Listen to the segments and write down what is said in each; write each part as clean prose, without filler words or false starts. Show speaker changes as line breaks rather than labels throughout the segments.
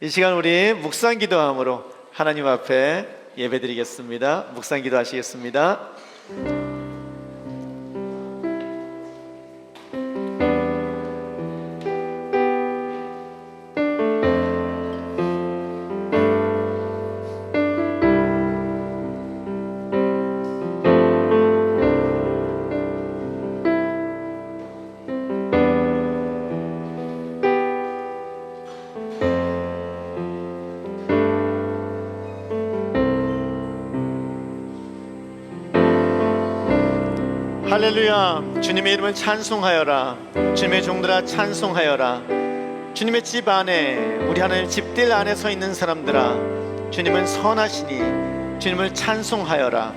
이 시간 우리 묵상 기도함으로 하나님 앞에 예배드리겠습니다. 묵상 기도하시겠습니다. 할렐루야. 주님의 이름을 찬송하여라. 주님의 종들아 찬송하여라. 주님의 집 안에, 우리 하나님 집들 안에 서 있는 사람들아, 주님은 선하시니 주님을 찬송하여라.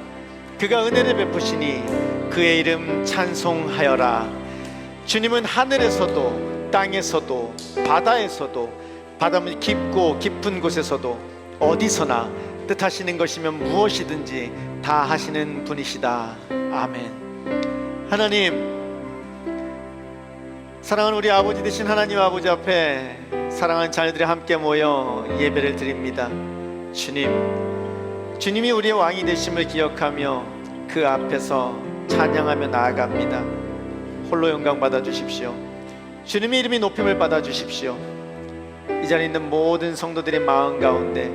그가 은혜를 베푸시니 그의 이름 찬송하여라. 주님은 하늘에서도 땅에서도 바다에서도 바닷물 깊고 깊은 곳에서도 어디서나 뜻하시는 것이면 무엇이든지 다 하시는 분이시다. 아멘. 하나님, 사랑하는 우리 아버지 되신 하나님 아버지 앞에 사랑하는 자녀들이 함께 모여 예배를 드립니다. 주님이 우리의 왕이 되심을 기억하며 그 앞에서 찬양하며 나아갑니다. 홀로 영광 받아주십시오. 주님의 이름이 높임을 받아주십시오. 이 자리에 있는 모든 성도들의 마음 가운데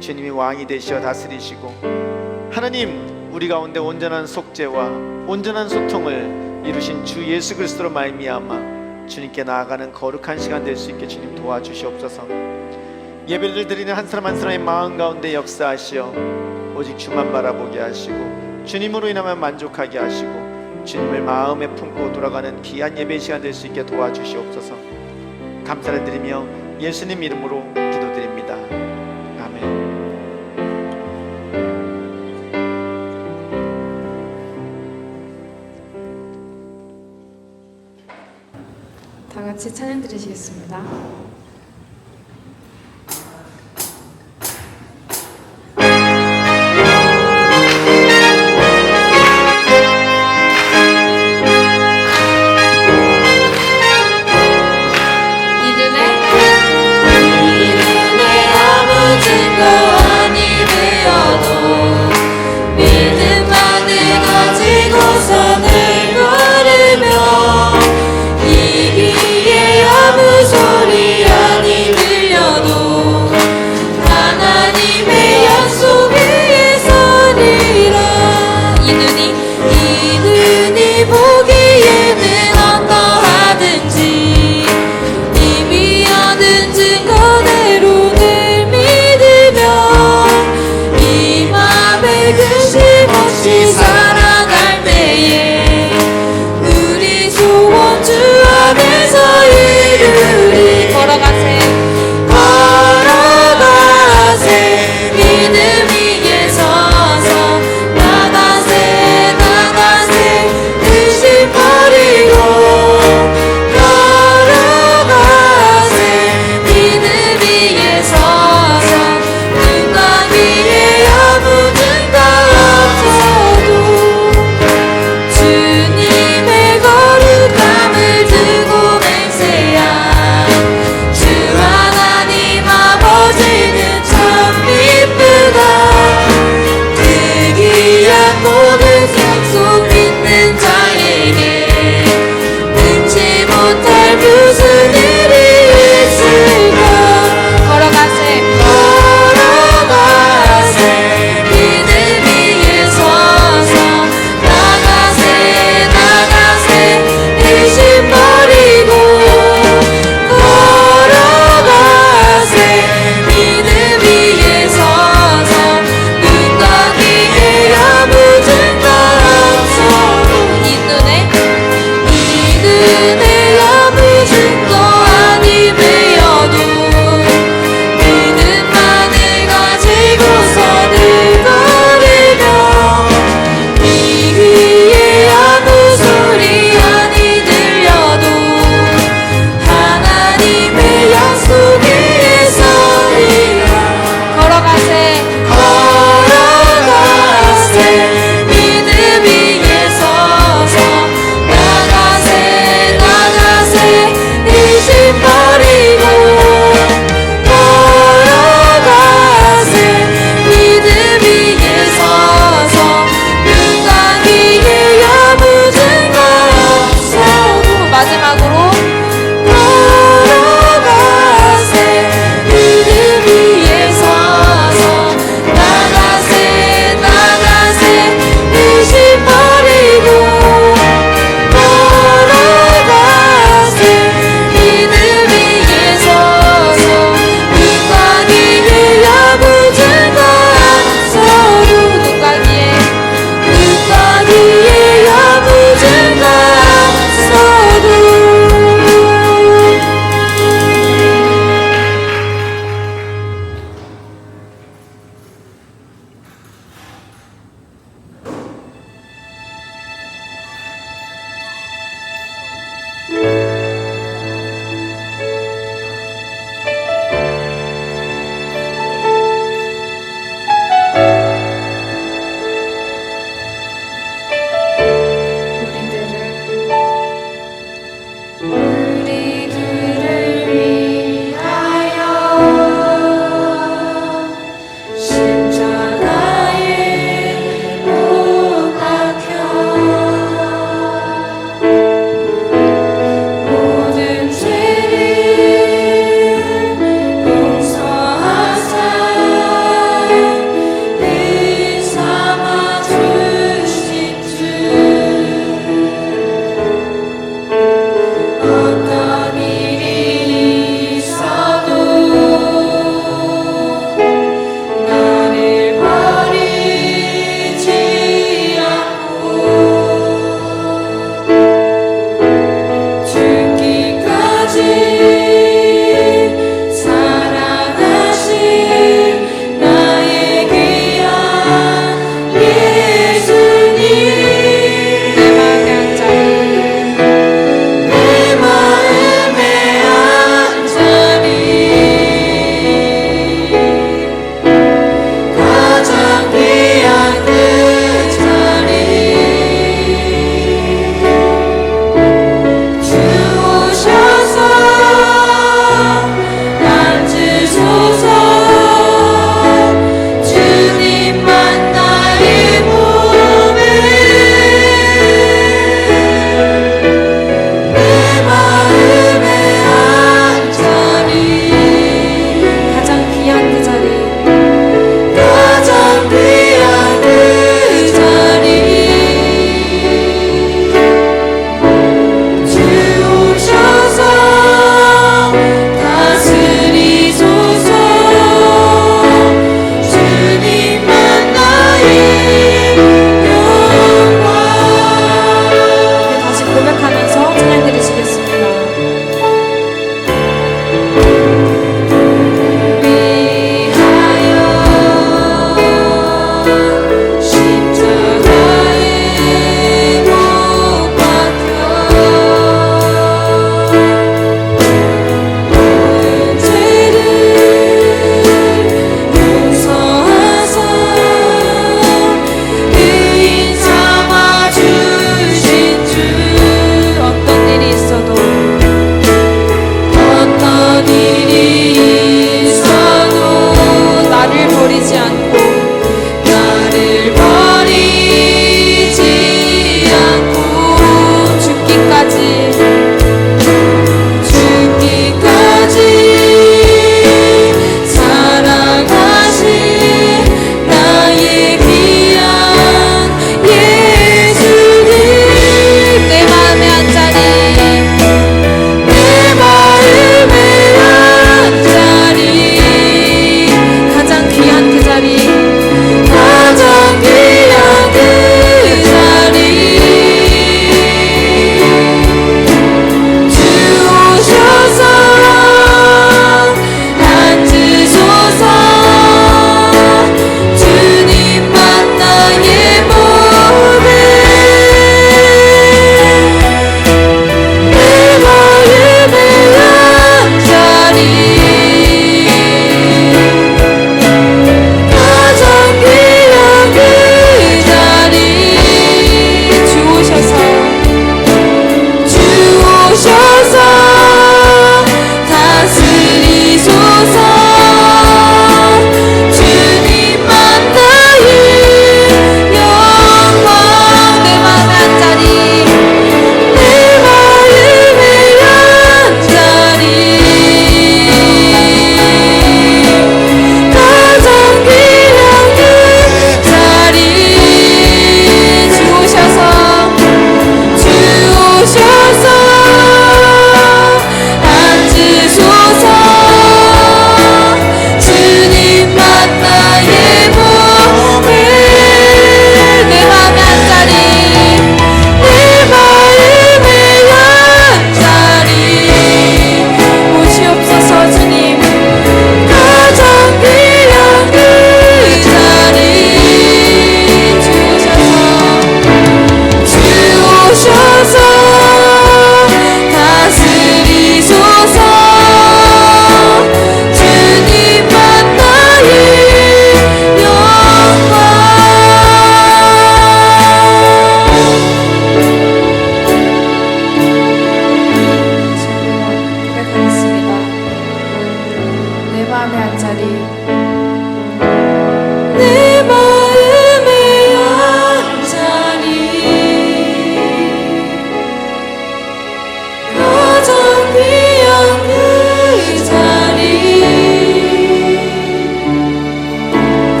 주님이 왕이 되시어 다스리시고, 하나님, 우리 가운데 온전한 속죄와 온전한 소통을 이루신 주 예수 그리스도로 말미암아 주님께 나아가는 거룩한 시간 될 수 있게 주님 도와주시옵소서. 예배를 드리는 한 사람 한 사람의 마음 가운데 역사하시어 오직 주만 바라보게 하시고 주님으로 인하여 만족하게 하시고 주님을 마음에 품고 돌아가는 귀한 예배 시간 될 수 있게 도와주시옵소서. 감사를 드리며 예수님 이름으로 기도드립니다. 아멘.
다 같이 찬양 드리시겠습니다.
소리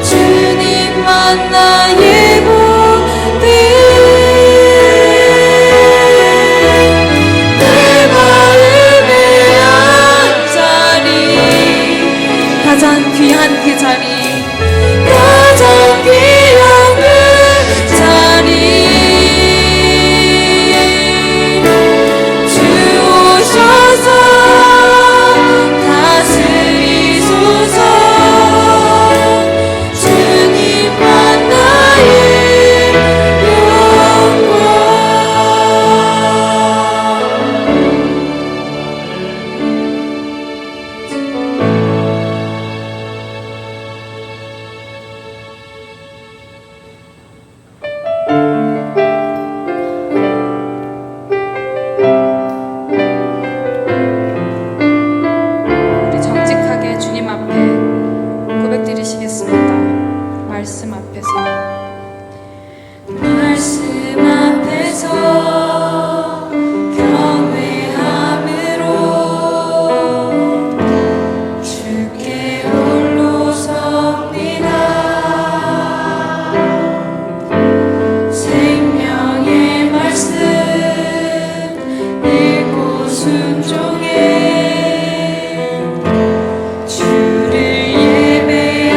주님
말씀 앞에서 경외함으로 주께 홀로 섭니다. 생명의 말씀 읽고 순종해 주를 예배합니다.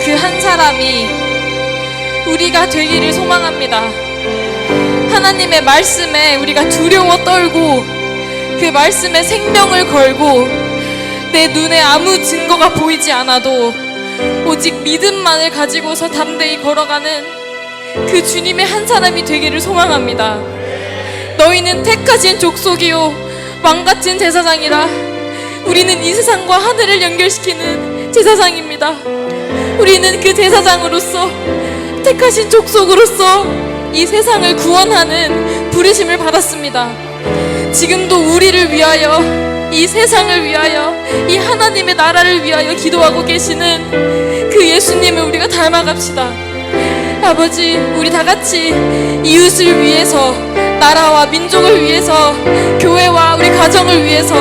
그 한 사람이 우리가 되기를 소망합니다. 하나님의 말씀에 우리가 두려워 떨고 그 말씀에 생명을 걸고 내 눈에 아무 증거가 보이지 않아도 오직 믿음만을 가지고서 담대히 걸어가는 그 주님의 한 사람이 되기를 소망합니다. 너희는 택하신 족속이요 왕같은 제사장이라. 우리는 이 세상과 하늘을 연결시키는 제사장입니다. 우리는 그 제사장으로서 택하신 족속으로서 이 세상을 구원하는 부르심을 받았습니다. 지금도 우리를 위하여, 이 세상을 위하여, 이 하나님의 나라를 위하여 기도하고 계시는 그 예수님을 우리가 닮아갑시다. 아버지, 우리 다 같이 이웃을 위해서, 나라와 민족을 위해서, 교회와 우리 가정을 위해서,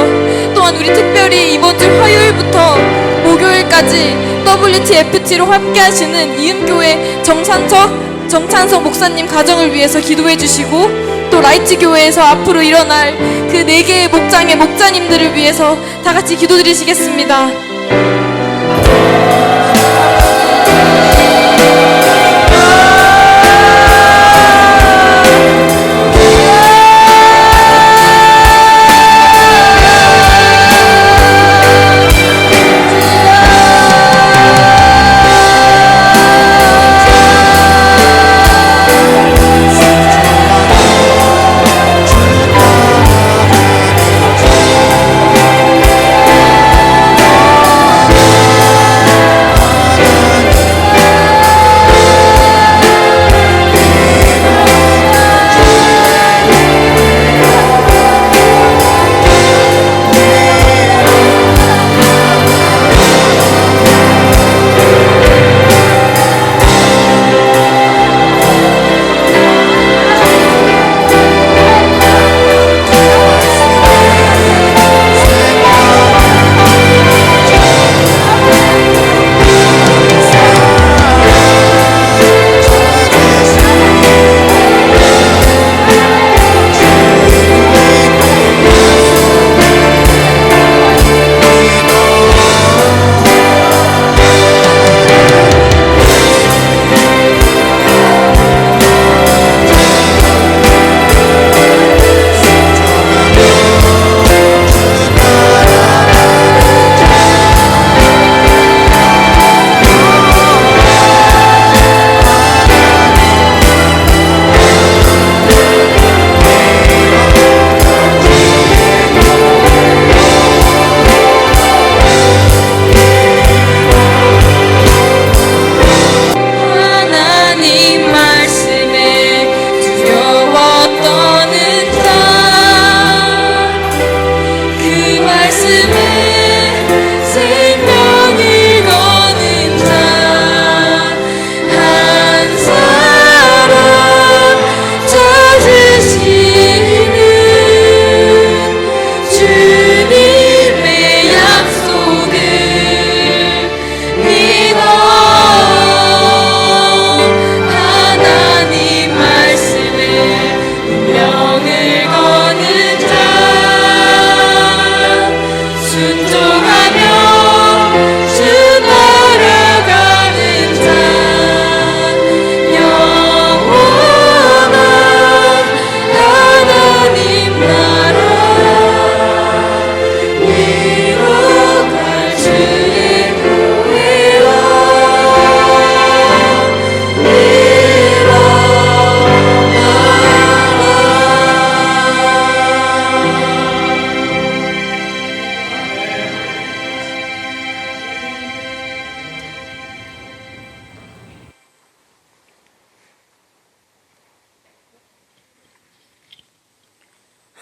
또한 우리 특별히 이번 주 화요일부터 목요일까지 WTFT로 함께 하시는 이음교회 정찬석 목사님 가정을 위해서 기도해 주시고, 또 라이트 교회에서 앞으로 일어날 그 4개의 목장의 목자님들을 위해서 다 같이 기도드리시겠습니다.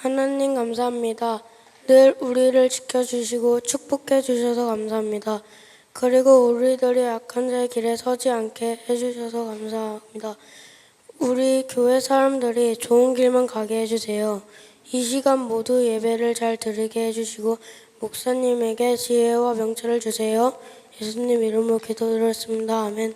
하나님 감사합니다. 늘 우리를 지켜주시고 축복해 주셔서 감사합니다. 그리고 우리들이 악한 자의 길에 서지 않게 해주셔서 감사합니다. 우리 교회 사람들이 좋은 길만 가게 해주세요. 이 시간 모두 예배를 잘 드리게 해주시고 목사님에게 지혜와 명철을 주세요. 예수님 이름으로 기도드렸습니다. 아멘.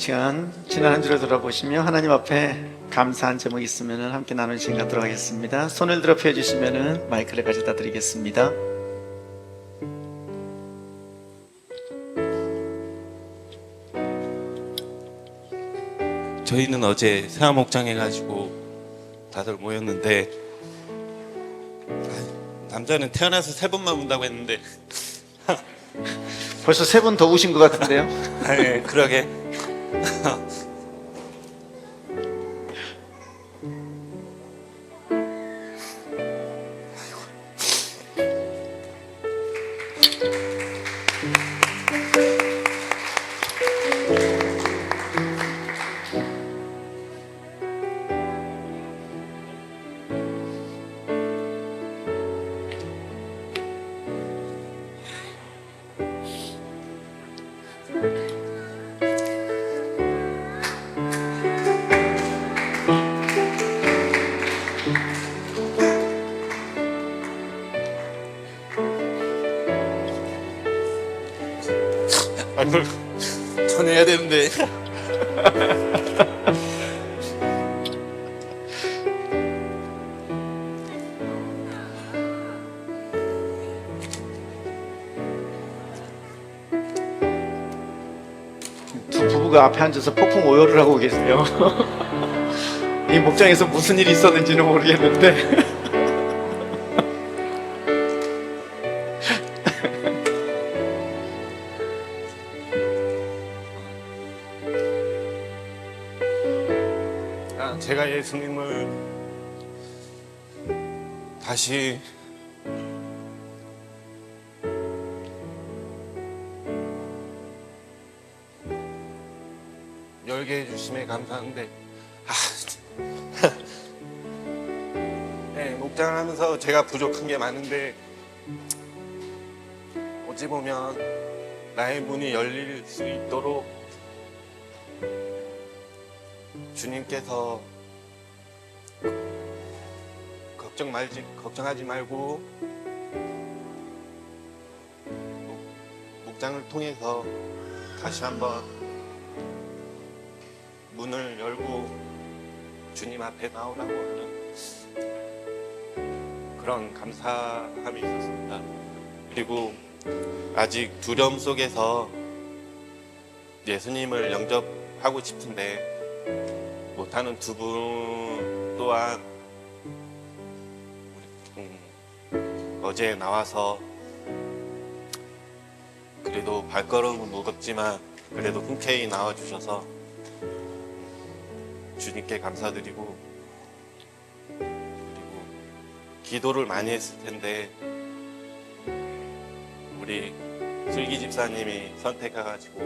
시간 지난 한 주를 돌아보시며 하나님 앞에 감사한 제목이 있으면 함께 나누는 시간 갖도록 하겠습니다. 손을 들어 펴주시면 마이크를 가져다 드리겠습니다.
저희는 어제 세화목장 해가지고 다들 모였는데 남자는 태어나서 3번만 운다고 했는데
벌써 3번 더 우신 것 같은데요?
네, 그러게. 그걸 전해야 되는데.
두 부부가 앞에 앉아서 폭풍 오열을 하고 계세요. 이 목장에서 무슨 일이 있었는지는 모르겠는데
제가 예수님을 다시 열게 해주심에 감사한데 네, 목장을 하면서 제가 부족한 게 많은데 어찌 보면 나의 문이 열릴 수 있도록 주님께서 걱정하지 말고 목장을 통해서 다시 한번 문을 열고 주님 앞에 나오라고 하는 그런 감사함이 있었습니다. 그리고 아직 두려움 속에서 예수님을 영접하고 싶은데 못하는 두 분 또한 어제 나와서 그래도 발걸음은 무겁지만 그래도 흔쾌히 나와주셔서 주님께 감사드리고 그리고 기도를 많이 했을 텐데 우리 슬기 집사님이 선택해가지고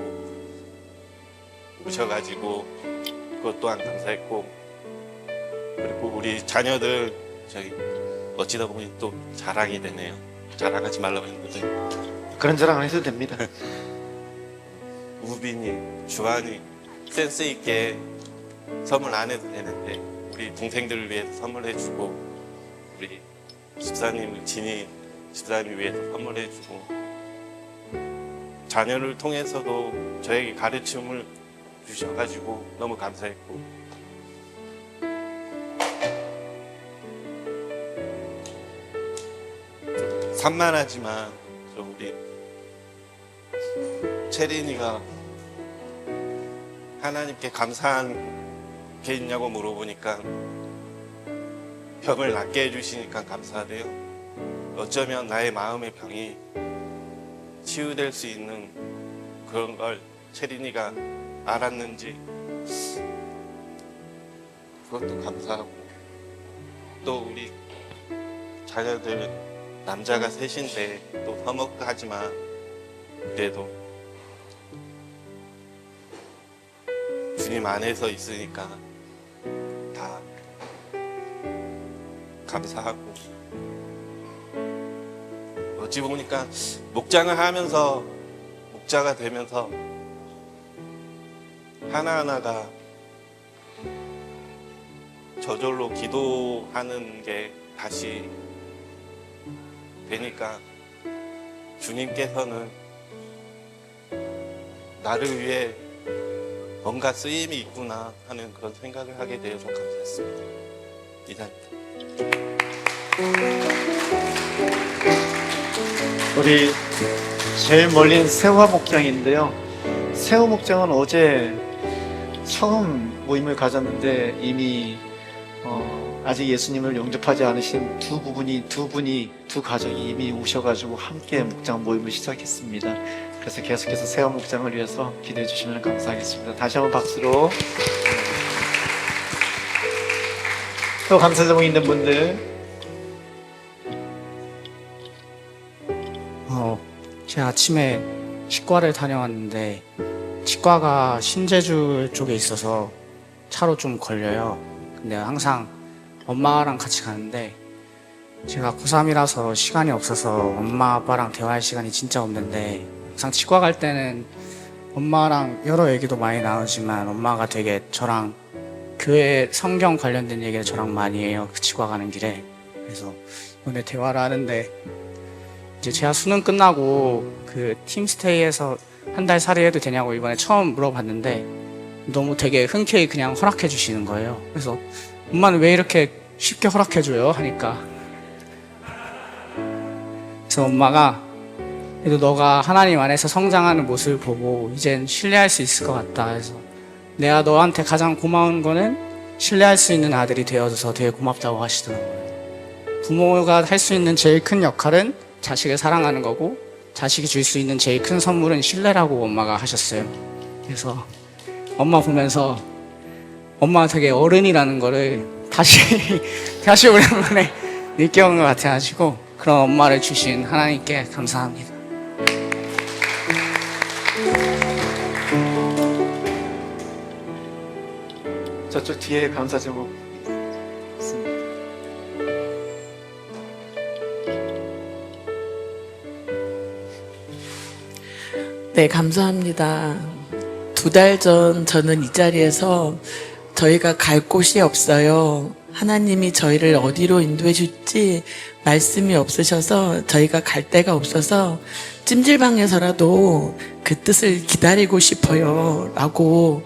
오셔가지고 그것 또한 감사했고 그리고 우리 자녀들 저희 어찌다 보니 또 자랑이 되네요. 자랑하지 말라고 했는데
그런 자랑 안 해도 됩니다.
우빈이, 주한이 센스 있게 선물 안 해도 되는데 우리 동생들을 위해서 선물해주고 우리 집사님을 진이 집사님 위해서 선물해주고 자녀를 통해서도 저에게 가르침을 주셔가지고 너무 감사했고 산만하지만 저 우리 채린이가 하나님께 감사한 게 있냐고 물어보니까 병을 낫게 해주시니까 감사하대요. 어쩌면 나의 마음의 병이 치유될 수 있는 그런 걸 채린이가 알았는지 그것도 감사하고 또 우리 자녀들 남자가 셋인데 또 서먹하지만 그래도 주님 안에서 있으니까 다 감사하고 어찌 보니까 목장을 하면서 목자가 되면서 하나하나가 저절로 기도하는 게 다시 되니까 주님께서는 나를 위해 뭔가 쓰임이 있구나 하는 그런 생각을 하게 되어서 감사했습니다. 이상입니다.
우리 제일 멀린 세화 목장인데요. 세화 목장은 어제 처음 모임을 가졌는데 이미 아직 예수님을 영접하지 않으신 두 가족이 이미 오셔가지고 함께 목장 모임을 시작했습니다. 그래서 계속해서 세화 목장을 위해서 기도해 주시면 감사하겠습니다. 다시 한번 박수로. 또 감사 제목 있는 분들.
제가 아침에 치과를 다녀왔는데 치과가 신제주 쪽에 있어서 차로 좀 걸려요. 근데 항상 엄마랑 같이 가는데 제가 고3이라서 시간이 없어서 엄마 아빠랑 대화할 시간이 진짜 없는데 항상 치과 갈 때는 엄마랑 여러 얘기도 많이 나누지만 엄마가 되게 저랑 교회 성경 관련된 얘기를 저랑 많이 해요. 그 치과 가는 길에. 그래서 오늘 대화를 하는데 이제 제가 수능 끝나고 그 팀스테이에서 한 달 살이해도 되냐고 이번에 처음 물어봤는데 너무 되게 흔쾌히 그냥 허락해 주시는 거예요. 그래서 엄마는 왜 이렇게 쉽게 허락해 줘요? 하니까 그래서 엄마가 그래도 너가 하나님 안에서 성장하는 모습을 보고 이젠 신뢰할 수 있을 것 같다 해서 내가 너한테 가장 고마운 거는 신뢰할 수 있는 아들이 되어줘서 되게 고맙다고 하시더라고요. 부모가 할 수 있는 제일 큰 역할은 자식을 사랑하는 거고 자식이 줄 수 있는 제일 큰 선물은 신뢰라고 엄마가 하셨어요. 그래서 엄마 보면서 엄마가 되게 어른이라는 거를 다시 오랜만에 느껴온 것 같아가지고 그런 엄마를 주신 하나님께 감사합니다.
저쪽 뒤에 감사 제목 있습니다.
네, 감사합니다. 2달 전 저는 이 자리에서 저희가 갈 곳이 없어요. 하나님이 저희를 어디로 인도해 줄지 말씀이 없으셔서 저희가 갈 데가 없어서 찜질방에서라도 그 뜻을 기다리고 싶어요 라고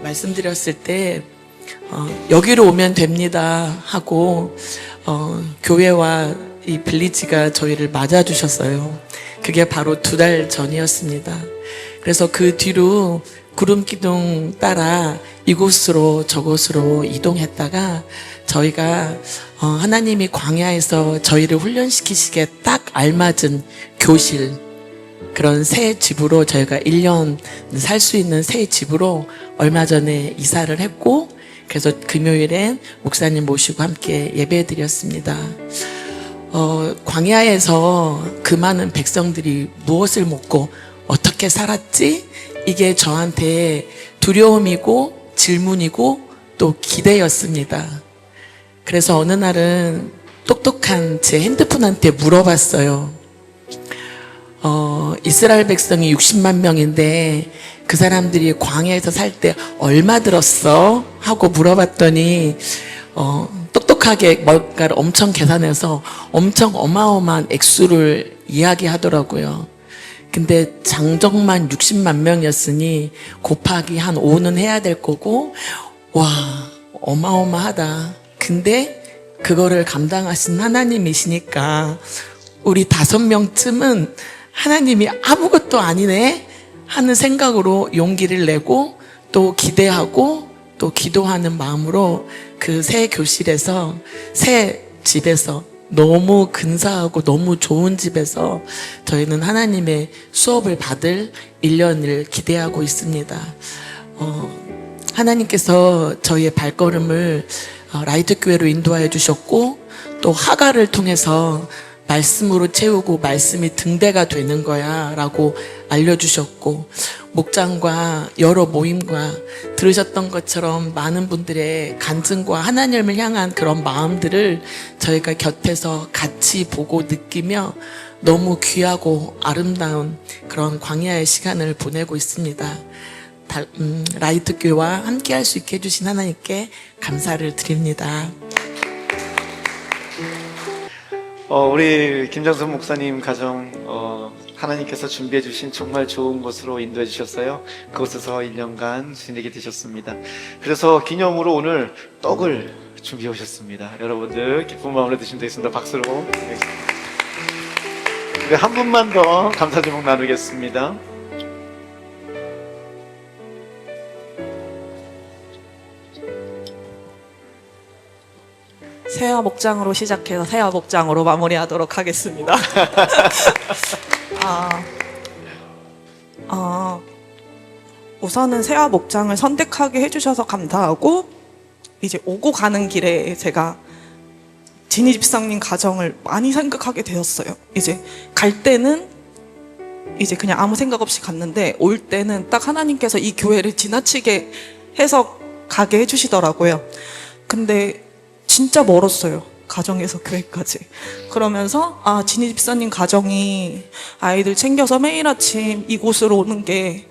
말씀드렸을 때 여기로 오면 됩니다 하고 교회와 이 빌리지가 저희를 맞아주셨어요. 그게 바로 2달 전이었습니다. 그래서 그 뒤로 구름기둥 따라 이곳으로 저곳으로 이동했다가 저희가 하나님이 광야에서 저희를 훈련시키시기에 딱 알맞은 교실, 그런 새 집으로 저희가 1년 살 수 있는 새 집으로 얼마 전에 이사를 했고, 그래서 금요일엔 목사님 모시고 함께 예배드렸습니다. 광야에서 그 많은 백성들이 무엇을 먹고 어떻게 살았지? 이게 저한테 두려움이고 질문이고 또 기대였습니다. 그래서 어느 날은 똑똑한 제 핸드폰한테 물어봤어요. 이스라엘 백성이 60만 명인데 그 사람들이 광야에서 살 때 얼마 들었어? 하고 물어봤더니 똑똑하게 뭔가를 엄청 계산해서 엄청 어마어마한 액수를 이야기하더라고요. 근데 장정만 60만 명이었으니 곱하기 한 5는 해야 될 거고, 와, 어마어마하다. 근데 그거를 감당하신 하나님이시니까 우리 5명쯤은 하나님이 아무것도 아니네 하는 생각으로 용기를 내고 또 기대하고 또 기도하는 마음으로 그 새 교실에서, 새 집에서, 너무 근사하고 너무 좋은 집에서 저희는 하나님의 수업을 받을 1년을 기대하고 있습니다. 하나님께서 저희의 발걸음을 라이트 교회로 인도하여 주셨고, 또 하가를 통해서 말씀으로 채우고 말씀이 등대가 되는 거야 라고 알려주셨고, 목장과 여러 모임과 들으셨던 것처럼 많은 분들의 간증과 하나님을 향한 그런 마음들을 저희가 곁에서 같이 보고 느끼며 너무 귀하고 아름다운 그런 광야의 시간을 보내고 있습니다. 라이트 교회와 함께 할 수 있게 해주신 하나님께 감사를 드립니다.
우리 김장선 목사님 가정 하나님께서 준비해 주신 정말 좋은 곳으로 인도해 주셨어요. 그곳에서 1년간 지내게 되셨습니다. 그래서 기념으로 오늘 떡을 준비해 오셨습니다. 여러분들 기쁜 마음으로 드시면 되겠습니다. 박수로. 네, 한 분만 더 감사 제목 나누겠습니다.
새하 목장으로 시작해서 새하 목장으로 마무리하도록 하겠습니다. 우선은 새하 목장을 선택하게 해주셔서 감사하고, 이제 오고 가는 길에 제가 진희 집사님 가정을 많이 생각하게 되었어요. 이제 갈 때는 이제 그냥 아무 생각 없이 갔는데, 올 때는 딱 하나님께서 이 교회를 지나치게 해서 가게 해주시더라고요. 근데 진짜 멀었어요. 가정에서 교회까지. 그러면서 진희 집사님 가정이 아이들 챙겨서 매일 아침 이곳으로 오는 게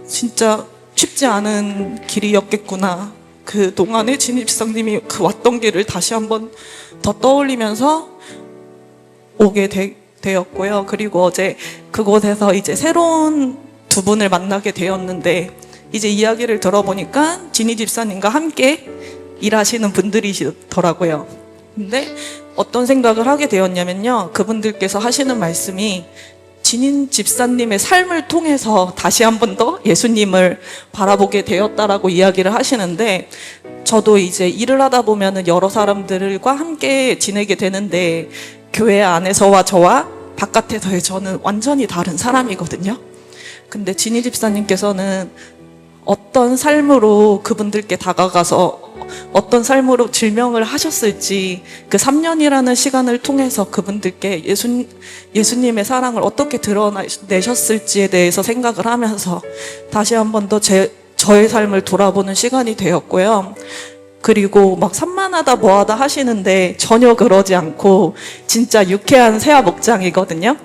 진짜 쉽지 않은 길이었겠구나. 그 동안에 진희 집사님이 그 왔던 길을 다시 한번 더 떠올리면서 오게 되었고요. 그리고 어제 그곳에서 이제 새로운 두 분을 만나게 되었는데, 이제 이야기를 들어보니까 진희 집사님과 함께 일하시는 분들이시더라고요. 근데 어떤 생각을 하게 되었냐면요, 그분들께서 하시는 말씀이 진인 집사님의 삶을 통해서 다시 한 번 더 예수님을 바라보게 되었다라고 이야기를 하시는데, 저도 이제 일을 하다 보면은 여러 사람들과 함께 지내게 되는데, 교회 안에서와 저와 바깥에서의 저는 완전히 다른 사람이거든요. 근데 진희 집사님께서는 어떤 삶으로 그분들께 다가가서 어떤 삶으로 질명을 하셨을지, 그 3년이라는 시간을 통해서 그분들께 예수님의 사랑을 어떻게 드러내셨을지에 대해서 생각을 하면서 다시 한 번 더 저의 삶을 돌아보는 시간이 되었고요. 그리고 막 산만하다 뭐하다 하시는데 전혀 그러지 않고 진짜 유쾌한 새하 목장이거든요.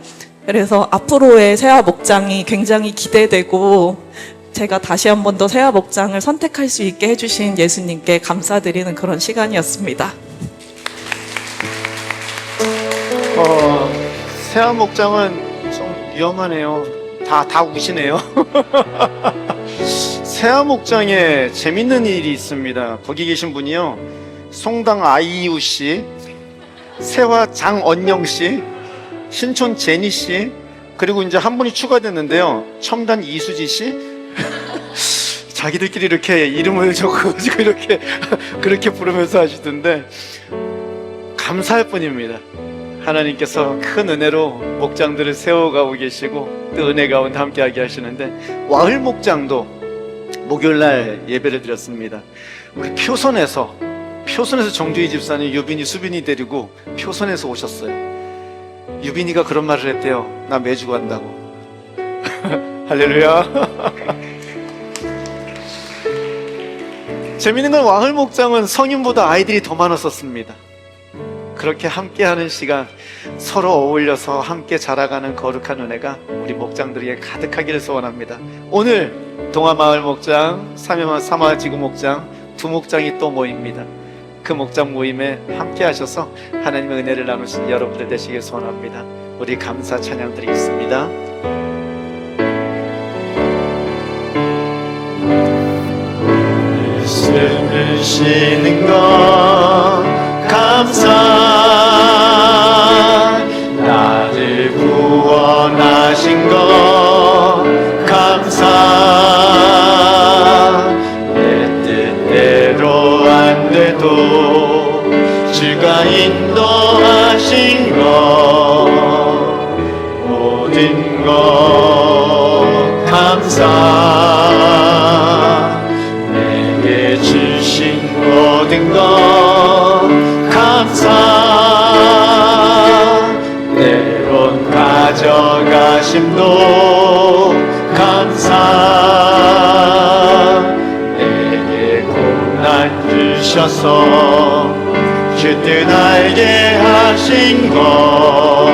그래서 앞으로의 새하 목장이 굉장히 기대되고, 제가 다시 한 번 더 새하 목장을 선택할 수 있게 해주신 예수님께 감사드리는 그런 시간이었습니다.
새하 목장은 좀 위험하네요. 다 우시네요. 새하 목장에 재밌는 일이 있습니다. 거기 계신 분이요, 송당 아이유 씨, 세화 장언영 씨, 신촌 제니 씨, 그리고 이제 한 분이 추가됐는데요, 첨단 이수지 씨. 자기들끼리 이렇게 이름을 적어가지고 이렇게 그렇게 부르면서 하시던데, 감사할 뿐입니다. 하나님께서 큰 은혜로 목장들을 세워가고 계시고 또 은혜 가운데 함께하게 하시는데, 와을 목장도 목요일날 예배를 드렸습니다. 우리 표선에서 정주희 집사님 유빈이 수빈이 데리고 표선에서 오셨어요. 유빈이가 그런 말을 했대요. 나 매주 간다고. 할렐루야. 재밌는 건 와을 목장은 성인보다 아이들이 더 많았었습니다. 그렇게 함께하는 시간, 서로 어울려서 함께 자라가는 거룩한 은혜가 우리 목장들에게 가득하기를 소원합니다. 오늘 동화마을 목장, 삼화지구 목장 두 목장이 또 모입니다. 그 목장 모임에 함께 하셔서 하나님의 은혜를 나누신 여러분들 되시길 소원합니다. 우리 감사 찬양 드리겠습니다. 말씀을 쉬는 것 감사, 나를 구원하신 것 감사, 내 뜻대로 안 돼도 주가 인도하신 것 모든 것 감사, 내게 주신 모든 것 감사, 때론 가져가심도 감사, 내게 고난 주셔서 그 뜻 알게 하신 것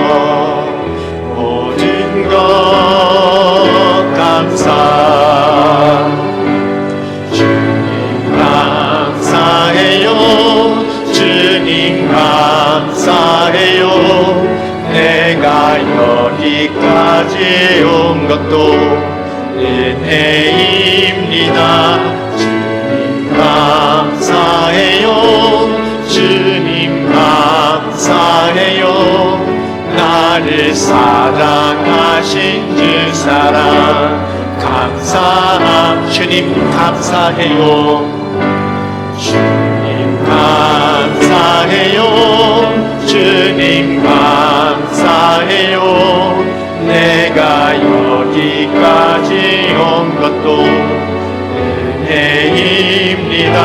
모든 것 감사, 주님 감사해요, 주님 감사해요, 내가 여기까지 가져온 것도 은혜입니다. 주님 감사해요. 주님 감사해요. 나를 사랑하신 주 사랑 주님 감사해요. 주님 감사해요. 주님 감사해요. 내가 여기까지 온 것도 은혜입니다.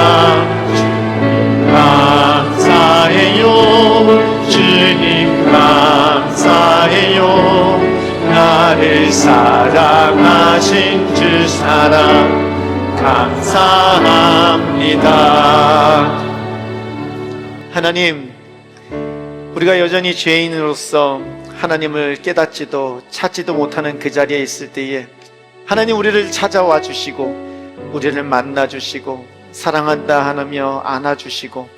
주님 감사해요. 주님 감사해요. 나를 사랑하신 주 사랑 감사합니다. 하나님, 우리가 여전히 죄인으로서 하나님을 깨닫지도 찾지도 못하는 그 자리에 있을 때에 하나님 우리를 찾아와 주시고 우리를 만나 주시고 사랑한다 하며 안아 주시고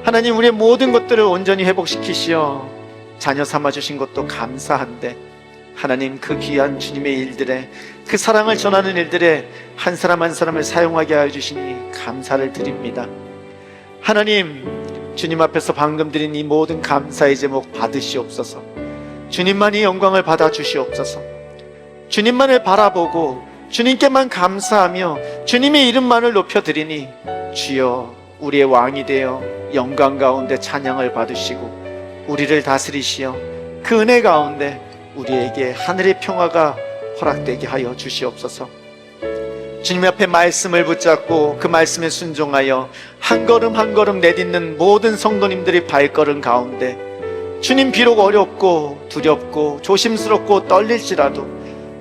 하나님 우리의 모든 것들을 온전히 회복시키시어 자녀 삼아 주신 것도 감사한데 하나님 그 귀한 주님의 일들에 그 사랑을 전하는 일들에 한 사람 한 사람을 사용하게 하여 주시니 감사를 드립니다. 하나님, 주님 앞에서 방금 드린 이 모든 감사의 제목 받으시옵소서. 주님만이 영광을 받아 주시옵소서. 주님만을 바라보고 주님께만 감사하며 주님의 이름만을 높여드리니 주여 우리의 왕이 되어 영광 가운데 찬양을 받으시고 우리를 다스리시어 그 은혜 가운데 우리에게 하늘의 평화가 허락되게 하여 주시옵소서. 주님 앞에 말씀을 붙잡고 그 말씀에 순종하여 한 걸음 한 걸음 내딛는 모든 성도님들의 발걸음 가운데 주님 비록 어렵고 두렵고 조심스럽고 떨릴지라도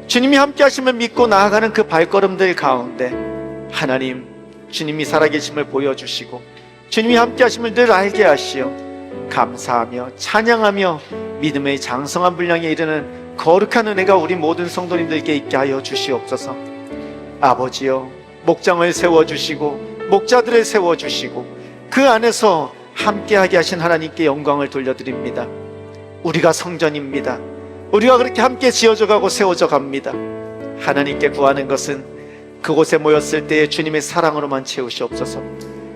주님이 함께 하심을 믿고 나아가는 그 발걸음들 가운데 하나님 주님이 살아계심을 보여주시고 주님이 함께 하심을 늘 알게 하시어 감사하며 찬양하며 믿음의 장성한 분량에 이르는 거룩한 은혜가 우리 모든 성도님들께 있게 하여 주시옵소서. 아버지여, 목장을 세워주시고 목자들을 세워주시고 그 안에서 함께하게 하신 하나님께 영광을 돌려드립니다. 우리가 성전입니다. 우리가 그렇게 함께 지어져 가고 세워져 갑니다. 하나님께 구하는 것은 그곳에 모였을 때에 주님의 사랑으로만 채우시옵소서.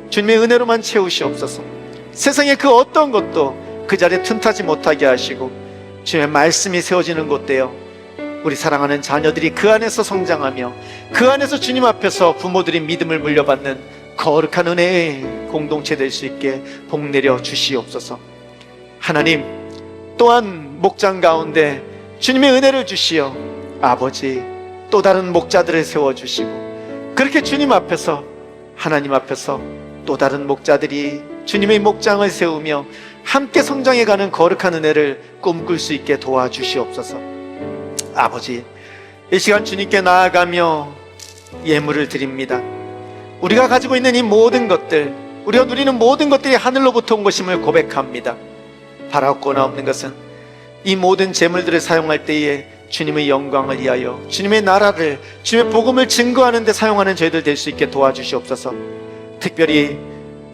주님의 은혜로만 채우시옵소서. 세상의 그 어떤 것도 그 자리에 틈타지 못하게 하시고 주님의 말씀이 세워지는 곳 되어 우리 사랑하는 자녀들이 그 안에서 성장하며 그 안에서 주님 앞에서 부모들이 믿음을 물려받는 거룩한 은혜의 공동체 될 수 있게 복내려 주시옵소서. 하나님, 또한 목장 가운데 주님의 은혜를 주시어 아버지 또 다른 목자들을 세워주시고 그렇게 주님 앞에서 하나님 앞에서 또 다른 목자들이 주님의 목장을 세우며 함께 성장해가는 거룩한 은혜를 꿈꿀 수 있게 도와주시옵소서. 아버지, 이 시간 주님께 나아가며 예물을 드립니다. 우리가 가지고 있는 이 모든 것들, 우리가 누리는 모든 것들이 하늘로부터 온 것임을 고백합니다. 바라거나 없는 것은 이 모든 재물들을 사용할 때에 주님의 영광을 위하여 주님의 나라를, 주님의 복음을 증거하는 데 사용하는 저희들 될 수 있게 도와주시옵소서. 특별히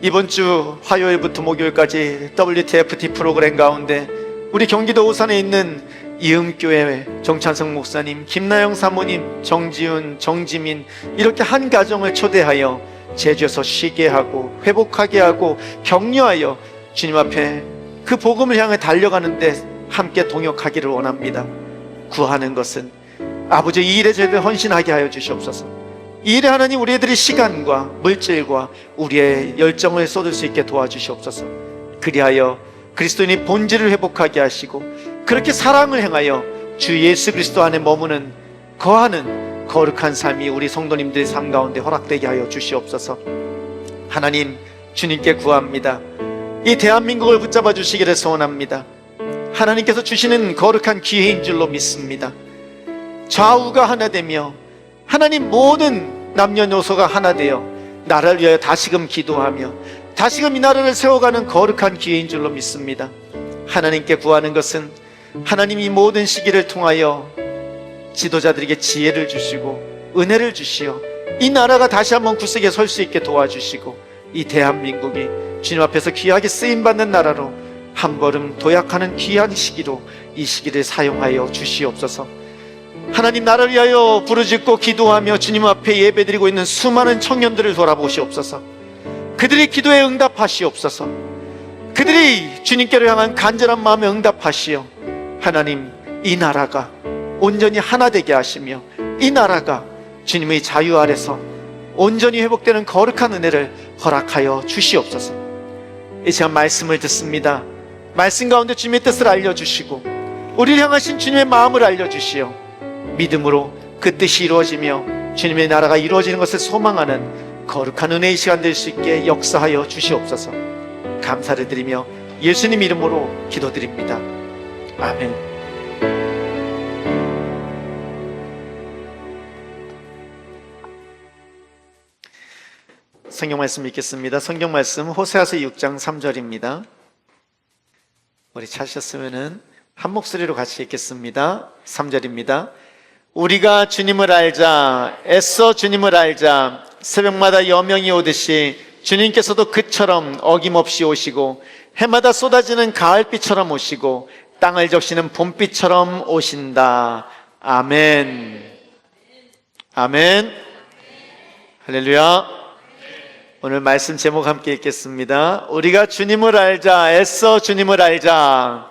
이번 주 화요일부터 목요일까지 WTFT 프로그램 가운데 우리 경기도 오산에 있는 이음교회 정찬성 목사님, 김나영 사모님, 정지훈, 정지민 이렇게 한 가정을 초대하여 제주에서 쉬게 하고 회복하게 하고 격려하여 주님 앞에 그 복음을 향해 달려가는데 함께 동역하기를 원합니다. 구하는 것은 아버지 이 일에 저희들 헌신하게 하여 주시옵소서. 이 일에 하나님 우리 애들의 시간과 물질과 우리의 열정을 쏟을 수 있게 도와주시옵소서. 그리하여 그리스도인의 본질을 회복하게 하시고 그렇게 사랑을 행하여 주 예수 그리스도 안에 머무는 거하는 거룩한 삶이 우리 성도님들의 삶 가운데 허락되게 하여 주시옵소서. 하나님, 주님께 구합니다. 이 대한민국을 붙잡아 주시기를 소원합니다. 하나님께서 주시는 거룩한 기회인 줄로 믿습니다. 좌우가 하나 되며 하나님 모든 남녀노소가 하나 되어 나라를 위하여 다시금 기도하며 다시금 이 나라를 세워가는 거룩한 기회인 줄로 믿습니다. 하나님께 구하는 것은 하나님 이 모든 시기를 통하여 지도자들에게 지혜를 주시고 은혜를 주시어 이 나라가 다시 한번 굳세게 설 수 있게 도와주시고 이 대한민국이 주님 앞에서 귀하게 쓰임받는 나라로 한 걸음 도약하는 귀한 시기로 이 시기를 사용하여 주시옵소서. 하나님, 나를 위하여 부르짖고 기도하며 주님 앞에 예배드리고 있는 수많은 청년들을 돌아보시옵소서. 그들의 기도에 응답하시옵소서. 그들이 주님께로 향한 간절한 마음에 응답하시어 하나님, 이 나라가 온전히 하나 되게 하시며 이 나라가 주님의 자유 아래서 온전히 회복되는 거룩한 은혜를 허락하여 주시옵소서. 이 시간 말씀을 듣습니다. 말씀 가운데 주님의 뜻을 알려주시고 우리를 향하신 주님의 마음을 알려주시어 믿음으로 그 뜻이 이루어지며 주님의 나라가 이루어지는 것을 소망하는 거룩한 은혜의 시간 될 수 있게 역사하여 주시옵소서. 감사를 드리며 예수님 이름으로 기도드립니다. 아멘. 성경 말씀 읽겠습니다. 성경 말씀 호세아서 6장 3절입니다. 우리 찾으셨으면 한 목소리로 같이 읽겠습니다. 3절입니다. 우리가 주님을 알자, 애써 주님을 알자. 새벽마다 여명이 오듯이 주님께서도 그처럼 어김없이 오시고 해마다 쏟아지는 가을비처럼 오시고 땅을 적시는 봄비처럼 오신다. 아멘. 아멘. 할렐루야. 오늘 말씀 제목 함께 읽겠습니다. 우리가 주님을 알자, 애써 주님을 알자.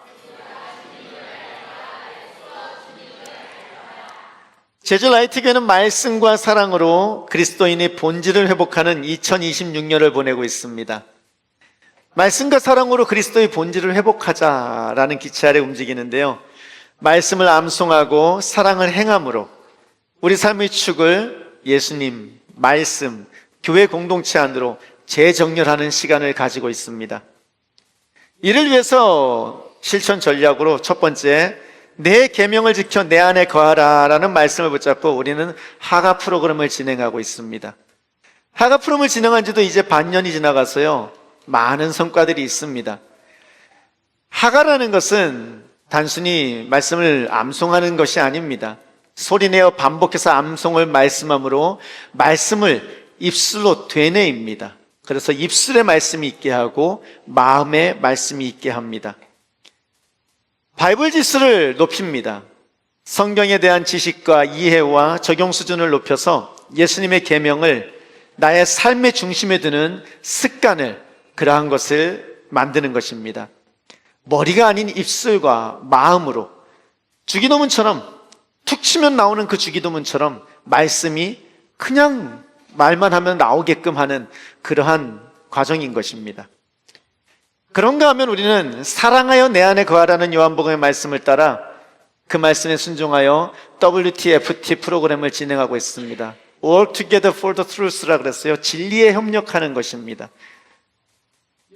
제주 라이트교회는 말씀과 사랑으로 그리스도인의 본질을 회복하는 2026년을 보내고 있습니다. 말씀과 사랑으로 그리스도의 본질을 회복하자라는 기체 아래 움직이는데요, 말씀을 암송하고 사랑을 행함으로 우리 삶의 축을 예수님, 말씀, 교회 공동체 안으로 재정렬하는 시간을 가지고 있습니다. 이를 위해서 실천 전략으로 첫 번째, 내 계명을 지켜 내 안에 거하라 라는 말씀을 붙잡고 우리는 하가 프로그램을 진행하고 있습니다. 하가 프로그램을 진행한 지도 이제 반년이 지나가서요, 많은 성과들이 있습니다. 하가라는 것은 단순히 말씀을 암송하는 것이 아닙니다. 소리내어 반복해서 암송을 말씀함으로 말씀을 입술로 되뇌입니다. 그래서 입술에 말씀이 있게 하고 마음에 말씀이 있게 합니다. 바이블 지수를 높입니다. 성경에 대한 지식과 이해와 적용 수준을 높여서 예수님의 계명을 나의 삶의 중심에 두는 습관을, 그러한 것을 만드는 것입니다. 머리가 아닌 입술과 마음으로 주기도문처럼, 툭 치면 나오는 그 주기도문처럼 말씀이 그냥 말만 하면 나오게끔 하는 그러한 과정인 것입니다. 그런가 하면 우리는 사랑하여 내 안에 거하라는 요한복음의 말씀을 따라 그 말씀에 순종하여 WTFT 프로그램을 진행하고 있습니다. Work Together for the Truth라 그랬어요. 진리에 협력하는 것입니다.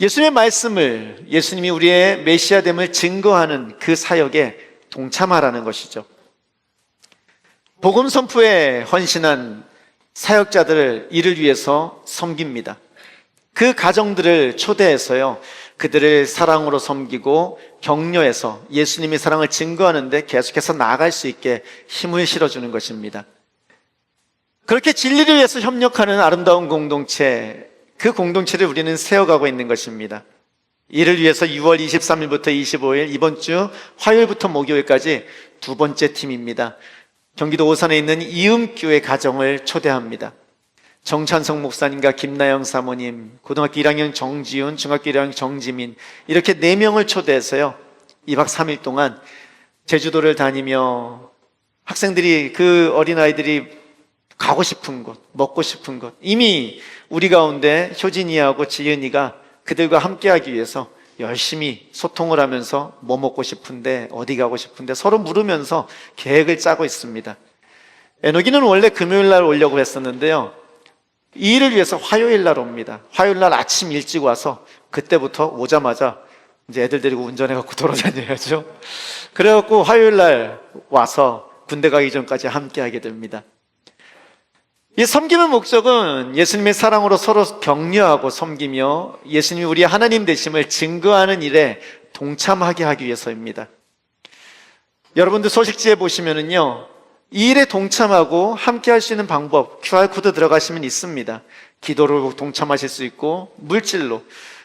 예수님의 말씀을, 예수님이 우리의 메시아됨을 증거하는 그 사역에 동참하라는 것이죠. 복음 선포에 헌신한 사역자들을 이를 위해서 섬깁니다. 그 가정들을 초대해서요, 그들을 사랑으로 섬기고 격려해서 예수님의 사랑을 증거하는데 계속해서 나아갈 수 있게 힘을 실어주는 것입니다. 그렇게 진리를 위해서 협력하는 아름다운 공동체, 그 공동체를 우리는 세워가고 있는 것입니다. 이를 위해서 6월 23일부터 25일, 이번 주 화요일부터 목요일까지 두 번째 팀입니다. 경기도 오산에 있는 이음교회 가정을 초대합니다. 정찬성 목사님과 김나영 사모님, 고등학교 1학년 정지훈, 중학교 1학년 정지민, 이렇게 4명을 초대해서요, 2박 3일 동안 제주도를 다니며 학생들이, 그 어린아이들이 가고 싶은 곳, 먹고 싶은 곳, 이미 우리 가운데 효진이하고 지은이가 그들과 함께하기 위해서 열심히 소통을 하면서 뭐 먹고 싶은데, 어디 가고 싶은데 서로 물으면서 계획을 짜고 있습니다. 에너기는 원래 금요일 날 오려고 했었는데요, 이 일을 위해서 화요일 날 옵니다. 화요일 날 아침 일찍 와서 그때부터 오자마자 이제 애들 데리고 운전해갖고 돌아다녀야죠. 그래갖고 화요일 날 와서 군대 가기 전까지 함께하게 됩니다. 이 섬김의 목적은 예수님의 사랑으로 서로 격려하고 섬기며 예수님이 우리의 하나님 되심을 증거하는 일에 동참하게 하기 위해서입니다. 여러분들 소식지에 보시면은요, 이 일에 동참하고 함께 할 수 있는 방법, QR코드 들어가시면 있습니다. 기도로 동참하실 수 있고, 물질로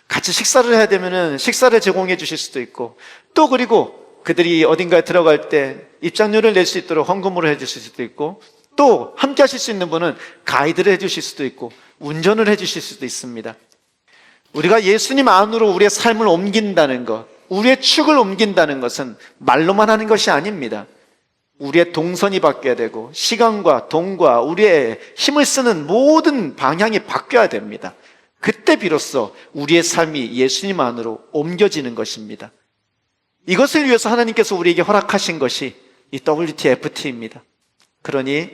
같이 식사를 해야 되면은 식사를 제공해 주실 수도 있고, 또 그리고 그들이 어딘가에 들어갈 때 입장료를 낼 수 있도록 헌금으로 해주실 수도 있고, 또 함께 하실 수 있는 분은 가이드를 해주실 수도 있고 운전을 해주실 수도 있습니다. 우리가 예수님 안으로 우리의 삶을 옮긴다는 것, 우리의 축을 옮긴다는 것은 말로만 하는 것이 아닙니다. 우리의 동선이 바뀌어야 되고 시간과 돈과 우리의 힘을 쓰는 모든 방향이 바뀌어야 됩니다. 그때 비로소 우리의 삶이 예수님 안으로 옮겨지는 것입니다. 이것을 위해서 하나님께서 우리에게 허락하신 것이 이 WTFT입니다. 그러니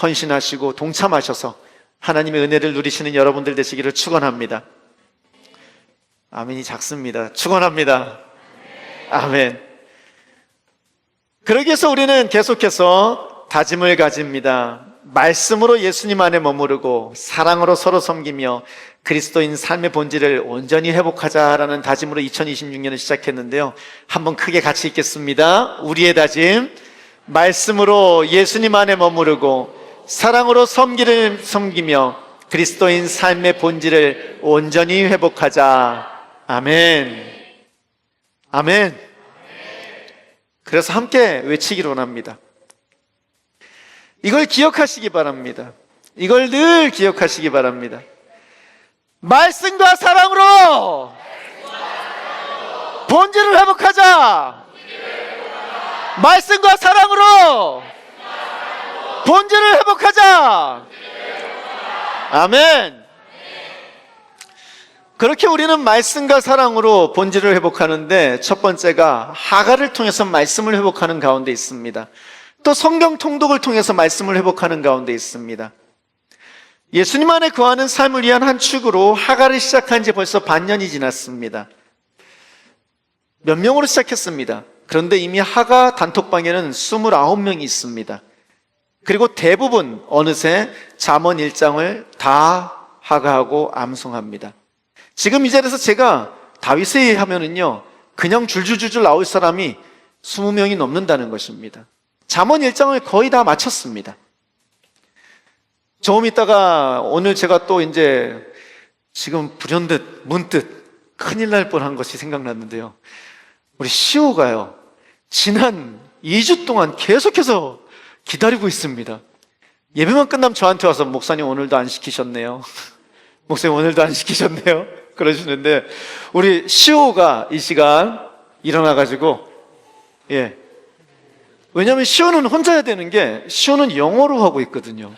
헌신하시고 동참하셔서 하나님의 은혜를 누리시는 여러분들 되시기를 축원합니다. 아멘이 작습니다. 축원합니다. 아멘. 그러기 위해서 우리는 계속해서 다짐을 가집니다. 말씀으로 예수님 안에 머무르고 사랑으로 서로 섬기며 그리스도인 삶의 본질을 온전히 회복하자라는 다짐으로 2026년을 시작했는데요. 한번 크게 같이 읽겠습니다. 우리의 다짐, 말씀으로 예수님 안에 머무르고 사랑으로 섬기며 그리스도인 삶의 본질을 온전히 회복하자. 아멘. 아멘. 그래서 함께 외치기로 원합니다. 이걸 기억하시기 바랍니다. 이걸 늘 기억하시기 바랍니다. 말씀과 사랑으로 본질을 회복하자. 말씀과 사랑으로 본질을 회복하자. 아멘. 그렇게 우리는 말씀과 사랑으로 본질을 회복하는데, 첫 번째가 하가를 통해서 말씀을 회복하는 가운데 있습니다. 또 성경 통독을 통해서 말씀을 회복하는 가운데 있습니다. 예수님 안에 거하는 삶을 위한 한 축으로 하가를 시작한 지 벌써 반년이 지났습니다. 몇 명으로 시작했습니다. 그런데 이미 하가 단톡방에는 29명이 있습니다. 그리고 대부분 어느새 잠언 1장을 다 하가하고 암송합니다. 지금 이 자리에서 제가 다윗의 하면은요, 그냥 줄줄줄줄 나올 사람이 20명이 넘는다는 것입니다. 잠언 1장을 거의 다 마쳤습니다. 조금 있다가 오늘 제가 또 이제 지금 불현듯 문득 큰일 날 뻔한 것이 생각났는데요. 우리 시호가요, 지난 2주 동안 계속해서 기다리고 있습니다. 예배만 끝나면 저한테 와서 목사님 오늘도 안 시키셨네요. 목사님 오늘도 안 시키셨네요. 그러시는데 우리 시호가 이 시간 일어나가지고, 예, 왜냐하면 시호는 혼자 해야 되는 게, 시호는 영어로 하고 있거든요.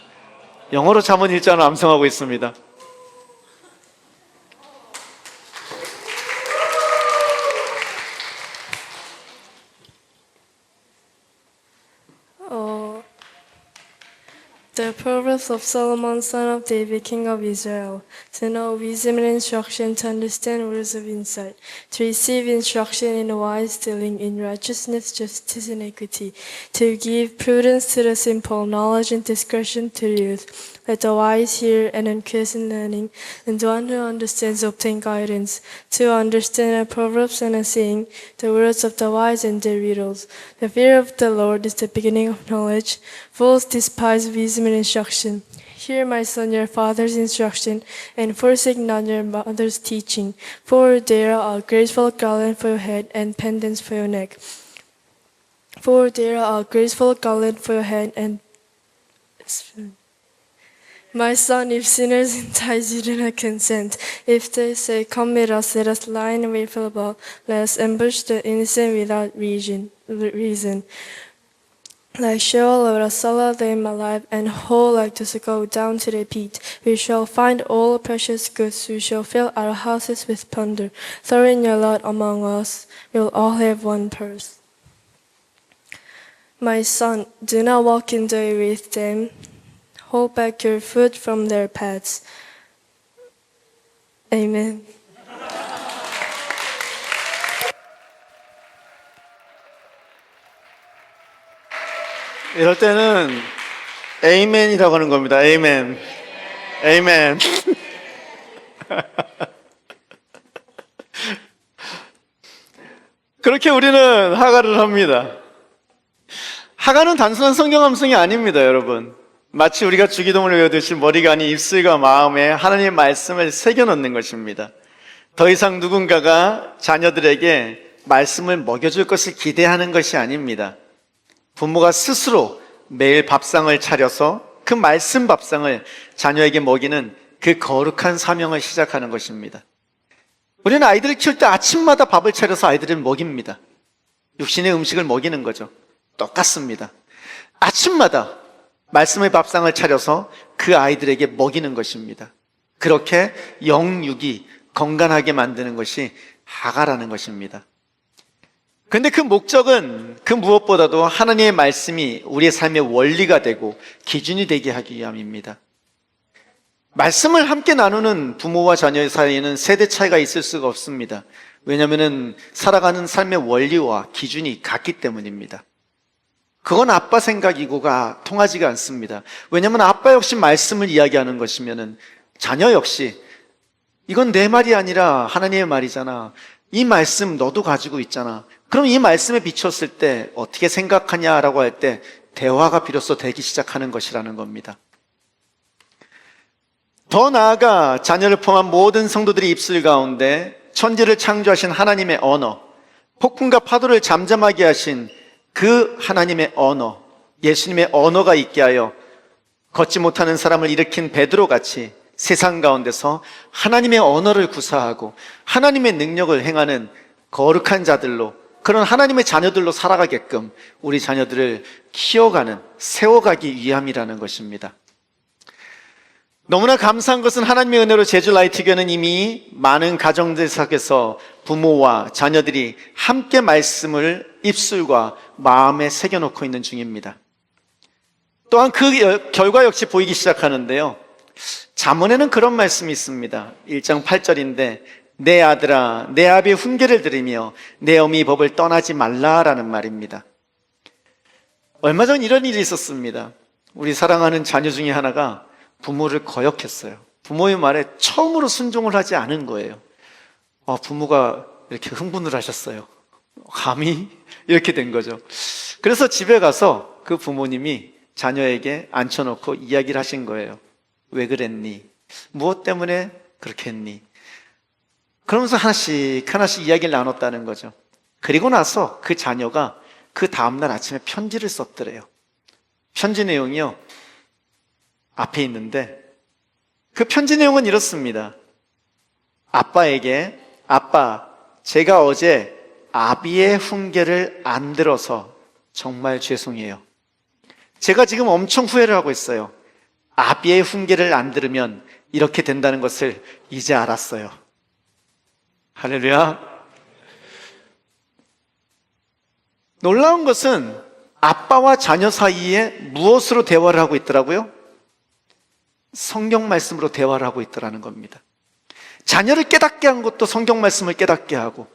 영어로 잠언 1장을 암송하고 있습니다.
The Proverbs of Solomon, son of David, king of Israel, to know wisdom and instruction, to understand words of insight, to receive instruction in wise dealing, in righteousness, justice, and equity, to give prudence to the simple, knowledge and discretion to the youth. Let the wise hear and increase in learning, and the one who understands obtain guidance. To understand the proverbs and a saying, the words of the wise and their riddles. The fear of the Lord is the beginning of knowledge. Fools despise wisdom and instruction. Hear, my son, your father's instruction, and forsake not your mother's teaching. For there are graceful garland for your head and pendants for your neck. For there are graceful garland for your head and my son, if sinners entice you, do not consent. If they say, come with us, let us lie and wait for the ball, let us ambush the innocent without reason. Like Sheol or a cellar them alive, and whole like to go down to the pit. We shall find all precious goods, we shall fill our houses with plunder. Throw in your lot among us, we'll all have one purse. My son, do not walk in the way with them. Hold back your foot from their paths. Amen.
이럴 때는 에이멘이라고 하는 겁니다. 에이멘. 에이멘. 그렇게 우리는 하가를 합니다. 하가는 단순한 성경 암송이 아닙니다, 여러분. 마치 우리가 주기도문을 외우듯이 머리가 아닌 입술과 마음에 하나님의 말씀을 새겨넣는 것입니다. 더 이상 누군가가 자녀들에게 말씀을 먹여줄 것을 기대하는 것이 아닙니다. 부모가 스스로 매일 밥상을 차려서 그 말씀 밥상을 자녀에게 먹이는 그 거룩한 사명을 시작하는 것입니다. 우리는 아이들을 키울 때 아침마다 밥을 차려서 아이들을 먹입니다. 육신의 음식을 먹이는 거죠. 똑같습니다. 아침마다 말씀의 밥상을 차려서 그 아이들에게 먹이는 것입니다. 그렇게 영육이 건강하게 만드는 것이 하가라는 것입니다. 그런데 그 목적은 그 무엇보다도 하나님의 말씀이 우리의 삶의 원리가 되고 기준이 되게 하기 위함입니다. 말씀을 함께 나누는 부모와 자녀의 사이에는 세대 차이가 있을 수가 없습니다. 왜냐하면 살아가는 삶의 원리와 기준이 같기 때문입니다. 그건 아빠 생각이고가 통하지가 않습니다. 왜냐하면 아빠 역시 말씀을 이야기하는 것이면 자녀 역시 이건 내 말이 아니라 하나님의 말이잖아. 이 말씀 너도 가지고 있잖아. 그럼 이 말씀에 비췄을 때 어떻게 생각하냐라고 할 때 대화가 비로소 되기 시작하는 것이라는 겁니다. 더 나아가 자녀를 포함한 모든 성도들의 입술 가운데 천지를 창조하신 하나님의 언어, 폭풍과 파도를 잠잠하게 하신 그 하나님의 언어, 예수님의 언어가 있게 하여 걷지 못하는 사람을 일으킨 베드로같이 세상 가운데서 하나님의 언어를 구사하고 하나님의 능력을 행하는 거룩한 자들로, 그런 하나님의 자녀들로 살아가게끔 우리 자녀들을 키워가는, 세워가기 위함이라는 것입니다. 너무나 감사한 것은 하나님의 은혜로 제주 라이트교회는 이미 많은 가정들 속에서 부모와 자녀들이 함께 말씀을 입술과 마음에 새겨놓고 있는 중입니다. 또한 그 결과 역시 보이기 시작하는데요. 잠언에는 그런 말씀이 있습니다. 1장 8절인데 내 아들아 내 아비의 훈계를 들으며 내 어미의 법을 떠나지 말라라는 말입니다. 얼마 전 이런 일이 있었습니다. 우리 사랑하는 자녀 중에 하나가 부모를 거역했어요. 부모의 말에 처음으로 순종을 하지 않은 거예요. 부모가 이렇게 흥분을 하셨어요. 감히 이렇게 된 거죠. 그래서 집에 가서 그 부모님이 자녀에게 앉혀놓고 이야기를 하신 거예요. 왜 그랬니? 무엇 때문에 그렇게 했니? 그러면서 하나씩 이야기를 나눴다는 거죠. 그리고 나서 그 자녀가 그 다음날 아침에 편지를 썼더래요. 편지 내용이요, 앞에 있는데 그 편지 내용은 이렇습니다. 아빠에게, 아빠, 제가 어제 아비의 훈계를 안 들어서 정말 죄송해요. 제가 지금 엄청 후회를 하고 있어요. 아비의 훈계를 안 들으면 이렇게 된다는 것을 이제 알았어요. 할렐루야. 놀라운 것은 아빠와 자녀 사이에 무엇으로 대화를 하고 있더라고요? 성경 말씀으로 대화를 하고 있더라는 겁니다. 자녀를 깨닫게 한 것도 성경 말씀을 깨닫게 하고,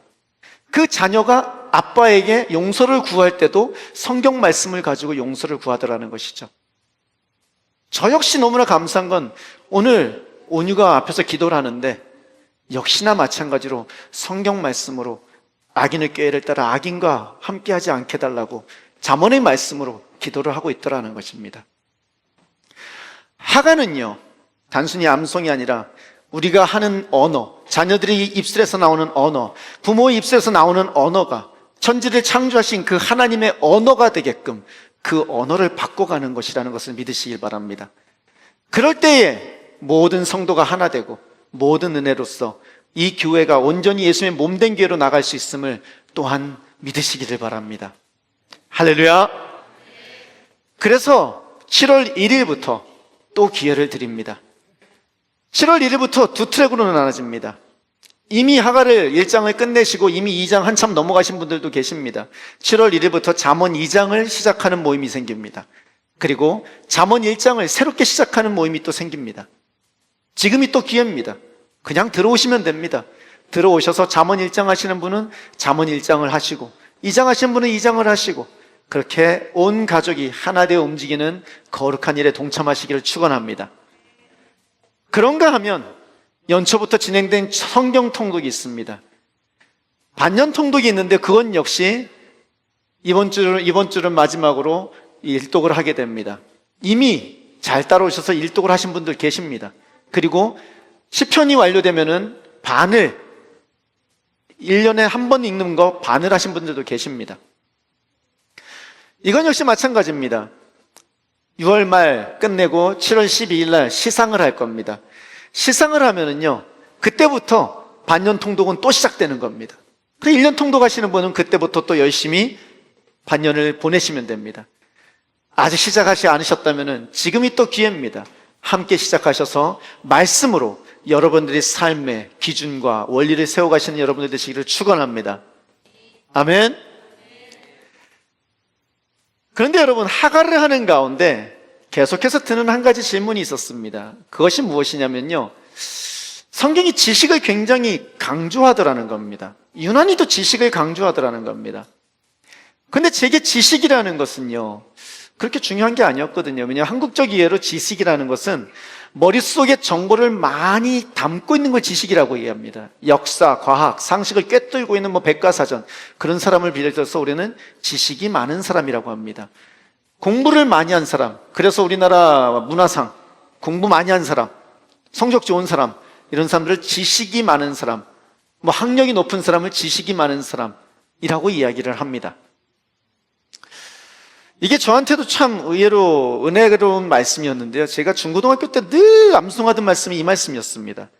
그 자녀가 아빠에게 용서를 구할 때도 성경 말씀을 가지고 용서를 구하더라는 것이죠. 저 역시 너무나 감사한 건 오늘 온유가 앞에서 기도를 하는데 역시나 마찬가지로 성경 말씀으로 악인의 꾀를 따라 악인과 함께하지 않게 달라고 잠언의 말씀으로 기도를 하고 있더라는 것입니다. 하가는요, 단순히 암송이 아니라 우리가 하는 언어, 자녀들이 입술에서 나오는 언어, 부모의 입술에서 나오는 언어가 천지를 창조하신 그 하나님의 언어가 되게끔 그 언어를 바꿔가는 것이라는 것을 믿으시길 바랍니다. 그럴 때에 모든 성도가 하나 되고 모든 은혜로서 이 교회가 온전히 예수님의 몸된 교회로 나갈 수 있음을 또한 믿으시기를 바랍니다. 할렐루야. 그래서 7월 1일부터 또 기회를 드립니다. 7월 1일부터 두 트랙으로 나눠집니다. 이미 하가를 1장을 끝내시고 이미 2장 한참 넘어가신 분들도 계십니다. 7월 1일부터 잠언 2장을 시작하는 모임이 생깁니다. 그리고 잠언 1장을 새롭게 시작하는 모임이 또 생깁니다. 지금이 또 기회입니다. 그냥 들어오시면 됩니다. 들어오셔서 잠언 1장 하시는 분은 잠언 1장을 하시고 2장 하시는 분은 2장을 하시고, 그렇게 온 가족이 하나 되어 움직이는 거룩한 일에 동참하시기를 축원합니다. 그런가 하면 연초부터 진행된 성경 통독이 있습니다. 반년 통독이 있는데 그건 역시 이번 주를 마지막으로 일독을 하게 됩니다. 이미 잘 따라오셔서 일독을 하신 분들 계십니다. 그리고 시편이 완료되면은 반을 1년에 한 번 읽는 거 반을 하신 분들도 계십니다. 이건 역시 마찬가지입니다. 6월 말 끝내고 7월 12일 날 시상을 할 겁니다. 시상을 하면은요, 그때부터 반년 통독은 또 시작되는 겁니다. 그래서 1년 통독하시는 분은 그때부터 또 열심히 반년을 보내시면 됩니다. 아직 시작하지 않으셨다면은 지금이 또 기회입니다. 함께 시작하셔서 말씀으로 여러분들의 삶의 기준과 원리를 세워가시는 여러분들 되시기를 축원합니다. 아멘. 그런데 여러분, 하가를 하는 가운데 계속해서 드는 한 가지 질문이 있었습니다. 그것이 무엇이냐면요, 성경이 지식을 굉장히 강조하더라는 겁니다. 유난히도 지식을 강조하더라는 겁니다. 근데 제게 지식이라는 것은요, 그렇게 중요한 게 아니었거든요. 왜냐하면 한국적 이해로 지식이라는 것은 머릿속에 정보를 많이 담고 있는 걸 지식이라고 이해합니다. 역사, 과학, 상식을 꿰뚫고 있는 백과사전, 그런 사람을 비롯해서 우리는 지식이 많은 사람이라고 합니다. 공부를 많이 한 사람, 그래서 우리나라 문화상 공부 많이 한 사람, 성적 좋은 사람, 이런 사람들을 지식이 많은 사람, 학력이 높은 사람을 지식이 많은 사람이라고 이야기를 합니다. 이게 저한테도 참 의외로 은혜로운 말씀이었는데요. 제가 중고등학교 때 늘 암송하던 말씀이 이 말씀이었습니다.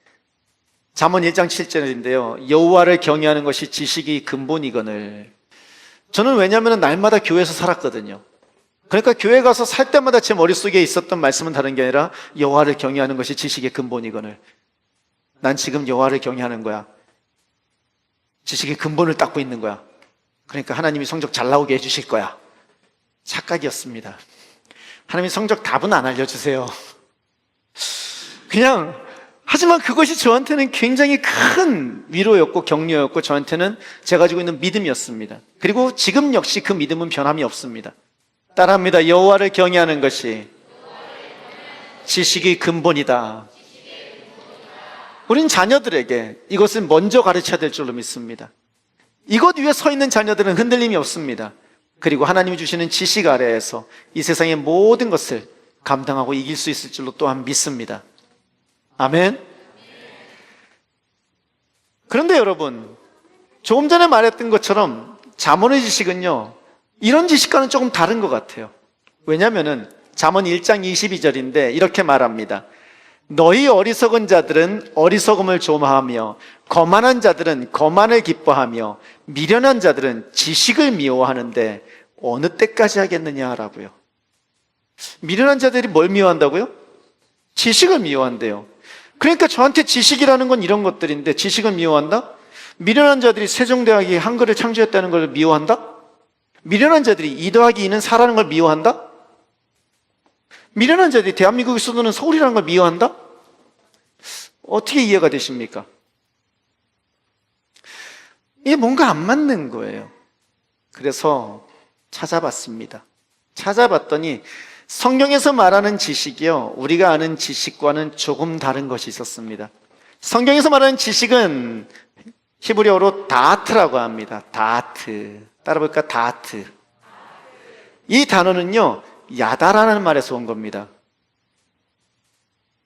잠언 1장 7절인데요. 여호와를 경외하는 것이 지식이 근본이거늘. 저는 왜냐하면 날마다 교회에서 살았거든요. 그러니까 교회 가서 살 때마다 제 머릿속에 있었던 말씀은 다른 게 아니라 여호와를 경외하는 것이 지식의 근본이거늘. 난 지금 여호와를 경외하는 거야. 지식의 근본을 닦고 있는 거야. 그러니까 하나님이 성적 잘 나오게 해주실 거야. 착각이었습니다. 하나님이 성적 답은 안 알려주세요. 그냥, 하지만 그것이 저한테는 굉장히 큰 위로였고 격려였고 저한테는 제가 가지고 있는 믿음이었습니다. 그리고 지금 역시 그 믿음은 변함이 없습니다. 따라합니다. 여호와를 경외하는 것이 지식의 근본이다. 우린 자녀들에게 이것을 먼저 가르쳐야 될 줄로 믿습니다. 이것 위에 서 있는 자녀들은 흔들림이 없습니다. 그리고 하나님이 주시는 지식 아래에서 이 세상의 모든 것을 감당하고 이길 수 있을 줄로 또한 믿습니다. 아멘. 그런데 여러분, 조금 전에 말했던 것처럼 잠언의 지식은요, 이런 지식과는 조금 다른 것 같아요. 왜냐하면 잠언 1장 22절인데 이렇게 말합니다. 너희 어리석은 자들은 어리석음을 좋아하며 거만한 자들은 거만을 기뻐하며 미련한 자들은 지식을 미워하는데 어느 때까지 하겠느냐라고요. 미련한 자들이 뭘 미워한다고요? 지식을 미워한대요. 그러니까 저한테 지식이라는 건 이런 것들인데 지식을 미워한다? 미련한 자들이 세종대왕이 한글을 창조했다는 걸 미워한다? 미련한 자들이 2 더하기 2는 4라는 걸 미워한다? 미련한 자들이 대한민국의 수도는 서울이라는 걸 미워한다? 어떻게 이해가 되십니까? 이게 뭔가 안 맞는 거예요. 그래서 찾아봤습니다. 찾아봤더니 성경에서 말하는 지식이요, 우리가 아는 지식과는 조금 다른 것이 있었습니다. 성경에서 말하는 지식은 히브리어로 다트라고 합니다. 다트. 따라 볼까? 다트. 이 단어는요, 야다라는 말에서 온 겁니다.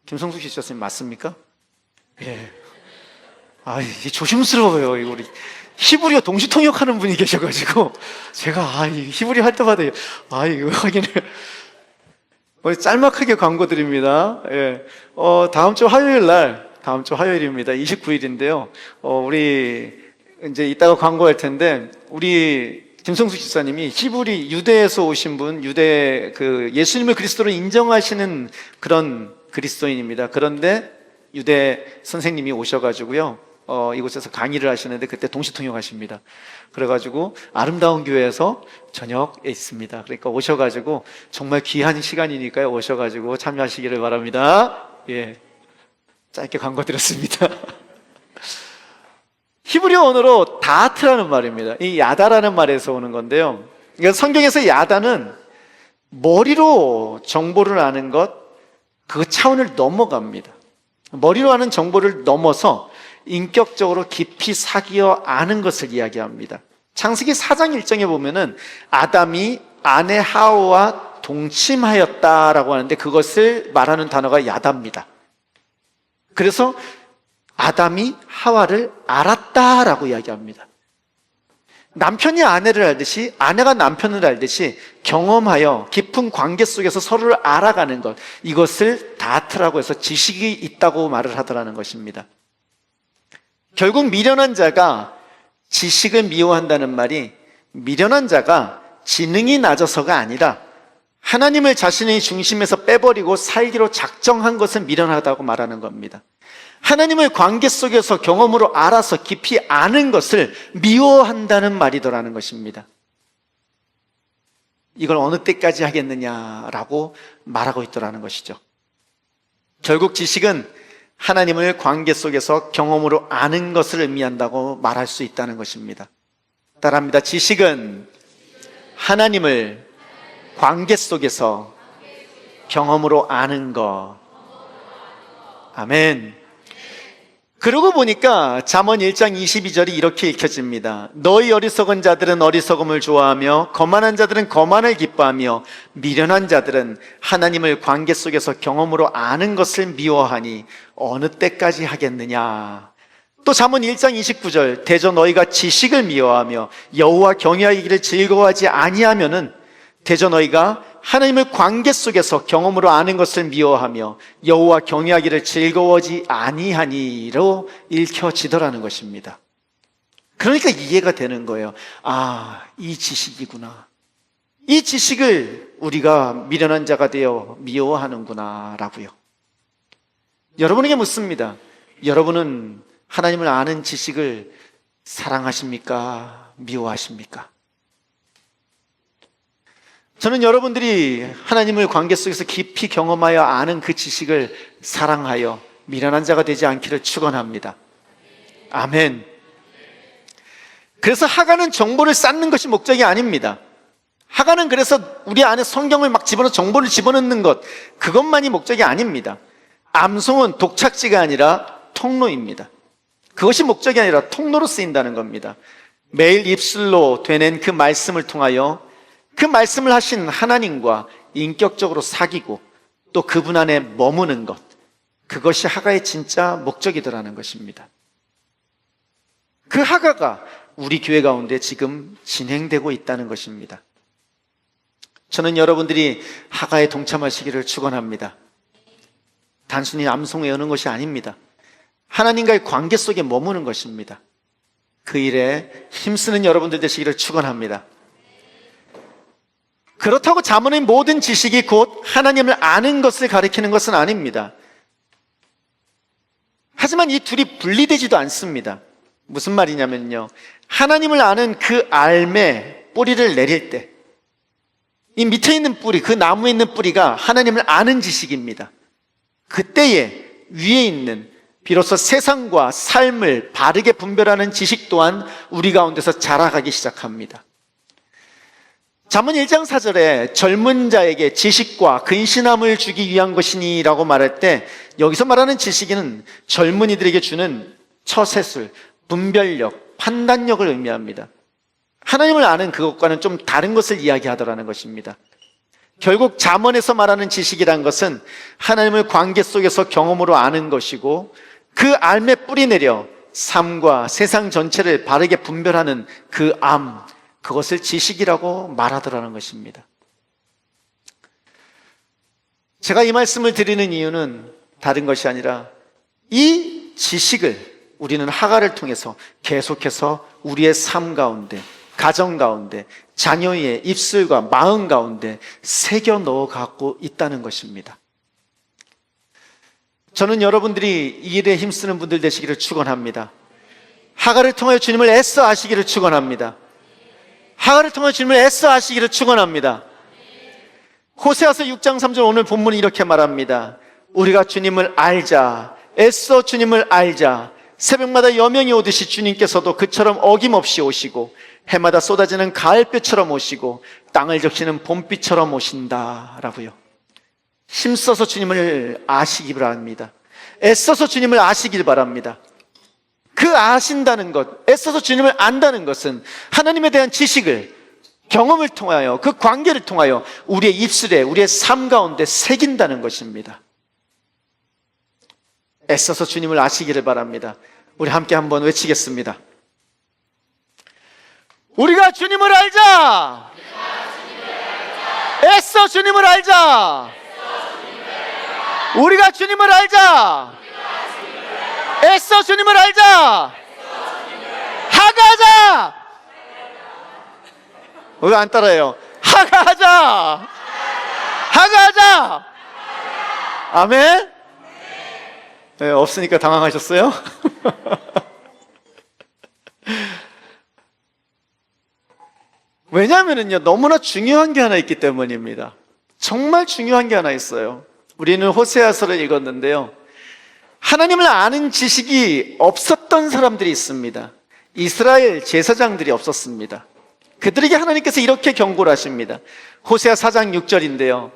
김성숙 씨 교수님 맞습니까? 예. 이게 조심스러워요. 이거 우리 히브리어 동시 통역하는 분이 계셔가지고 제가 히브리어 할 때마다 이거 확인을 짤막하게 광고 드립니다. 예. 다음 주 화요일입니다. 29일인데요. 우리 이제 이따가 광고할 텐데 우리 김성숙 집사님이 히브리 유대에서 오신 분, 유대 예수님을 그리스도로 인정하시는 그런 그리스도인입니다. 그런데 유대 선생님이 오셔가지고요, 이곳에서 강의를 하시는데 그때 동시통역하십니다. 그래가지고 아름다운 교회에서 저녁에 있습니다. 그러니까 오셔가지고 정말 귀한 시간이니까요, 오셔가지고 참여하시기를 바랍니다. 예, 짧게 광고 드렸습니다. 히브리어 언어로 다트라는 말입니다. 이 야다라는 말에서 오는 건데요. 그러니까 성경에서 야다는 머리로 정보를 아는 것, 그 차원을 넘어갑니다. 머리로 아는 정보를 넘어서 인격적으로 깊이 사귀어 아는 것을 이야기합니다. 창세기 4장 1장에 보면은 아담이 아내 하와와 동침하였다라고 하는데 그것을 말하는 단어가 야다입니다. 그래서 아담이 하와를 알았다라고 이야기합니다. 남편이 아내를 알듯이 아내가 남편을 알듯이 경험하여 깊은 관계 속에서 서로를 알아가는 것, 이것을 다트라고 해서 지식이 있다고 말을 하더라는 것입니다. 결국 미련한 자가 지식을 미워한다는 말이 미련한 자가 지능이 낮아서가 아니라 하나님을 자신의 중심에서 빼버리고 살기로 작정한 것을 미련하다고 말하는 겁니다. 하나님을 관계 속에서 경험으로 알아서 깊이 아는 것을 미워한다는 말이더라는 것입니다. 이걸 어느 때까지 하겠느냐라고 말하고 있더라는 것이죠. 결국 지식은 하나님을 관계 속에서 경험으로 아는 것을 의미한다고 말할 수 있다는 것입니다. 따라합니다. 지식은 하나님을 관계 속에서 경험으로 아는 것. 아멘. 그러고 보니까 잠언 1장 22절이 이렇게 읽혀집니다. 너희 어리석은 자들은 어리석음을 좋아하며 거만한 자들은 거만을 기뻐하며 미련한 자들은 하나님을 관계 속에서 경험으로 아는 것을 미워하니 어느 때까지 하겠느냐. 또 잠언 1장 29절 대저 너희가 지식을 미워하며 여호와 경외하기를 즐거워하지 아니하면은 대저 너희가 하나님을 관계 속에서 경험으로 아는 것을 미워하며 여호와 경외하기를 즐거워하지 아니하니로 읽혀지더라는 것입니다. 그러니까 이해가 되는 거예요. 아, 이 지식이구나. 이 지식을 우리가 미련한 자가 되어 미워하는구나 라고요. 여러분에게 묻습니다. 여러분은 하나님을 아는 지식을 사랑하십니까? 미워하십니까? 저는 여러분들이 하나님을 관계 속에서 깊이 경험하여 아는 그 지식을 사랑하여 미련한 자가 되지 않기를 축원합니다. 아멘. 그래서 하가는 정보를 쌓는 것이 목적이 아닙니다. 하가는 그래서 우리 안에 성경을 막 집어넣어 정보를 집어넣는 것, 그것만이 목적이 아닙니다. 암송은 독착지가 아니라 통로입니다. 그것이 목적이 아니라 통로로 쓰인다는 겁니다. 매일 입술로 되낸 그 말씀을 통하여 그 말씀을 하신 하나님과 인격적으로 사귀고 또 그분 안에 머무는 것, 그것이 하가의 진짜 목적이더라는 것입니다. 그 하가가 우리 교회 가운데 지금 진행되고 있다는 것입니다. 저는 여러분들이 하가에 동참하시기를 축원합니다. 단순히 암송에 여는 것이 아닙니다. 하나님과의 관계 속에 머무는 것입니다. 그 일에 힘쓰는 여러분들 되시기를 축원합니다. 그렇다고 잠언의 모든 지식이 곧 하나님을 아는 것을 가리키는 것은 아닙니다. 하지만 이 둘이 분리되지도 않습니다. 무슨 말이냐면요, 하나님을 아는 그 알매 뿌리를 내릴 때 이 밑에 있는 뿌리, 그 나무에 있는 뿌리가 하나님을 아는 지식입니다. 그때에 위에 있는 비로소 세상과 삶을 바르게 분별하는 지식 또한 우리 가운데서 자라가기 시작합니다. 잠언 1장 4절에 젊은 자에게 지식과 근신함을 주기 위한 것이니 라고 말할 때 여기서 말하는 지식은 젊은이들에게 주는 처세술, 분별력, 판단력을 의미합니다. 하나님을 아는 그것과는 좀 다른 것을 이야기하더라는 것입니다. 결국 잠언에서 말하는 지식이란 것은 하나님을 관계 속에서 경험으로 아는 것이고 그 알매 뿌리 내려 삶과 세상 전체를 바르게 분별하는 그 암, 그것을 지식이라고 말하더라는 것입니다. 제가 이 말씀을 드리는 이유는 다른 것이 아니라 이 지식을 우리는 하가를 통해서 계속해서 우리의 삶 가운데, 가정 가운데, 자녀의 입술과 마음 가운데 새겨 넣어 갖고 있다는 것입니다. 저는 여러분들이 이 일에 힘쓰는 분들 되시기를 축원합니다. 하가를 통하여 주님을 애써 아시기를 축원합니다. 하가를 통하여 주님을 애써 아시기를 축원합니다. 호세아서 6장 3절 오늘 본문이 이렇게 말합니다. 우리가 주님을 알자, 애써 주님을 알자. 새벽마다 여명이 오듯이 주님께서도 그처럼 어김없이 오시고 해마다 쏟아지는 가을볕처럼 오시고 땅을 적시는 봄비처럼 오신다라고요. 힘써서 주님을 아시기 바랍니다. 애써서 주님을 아시길 바랍니다. 그 아신다는 것, 애써서 주님을 안다는 것은 하나님에 대한 지식을, 경험을 통하여, 그 관계를 통하여 우리의 입술에, 우리의 삶 가운데 새긴다는 것입니다. 애써서 주님을 아시기를 바랍니다. 우리 함께 한번 외치겠습니다. 우리가 주님을 알자. 애써 주님을 알자. 우리가 주님을 알자. 애써 주님을 알자. 하가하자. 왜 안 따라해요? 하가하자. 하가하자. 아멘. 네, 없으니까 당황하셨어요? 왜냐하면요, 너무나 중요한 게 하나 있기 때문입니다. 정말 중요한 게 하나 있어요. 우리는 호세아서를 읽었는데요, 하나님을 아는 지식이 없었던 사람들이 있습니다. 이스라엘 제사장들이 없었습니다. 그들에게 하나님께서 이렇게 경고를 하십니다. 호세아 4장 6절인데요,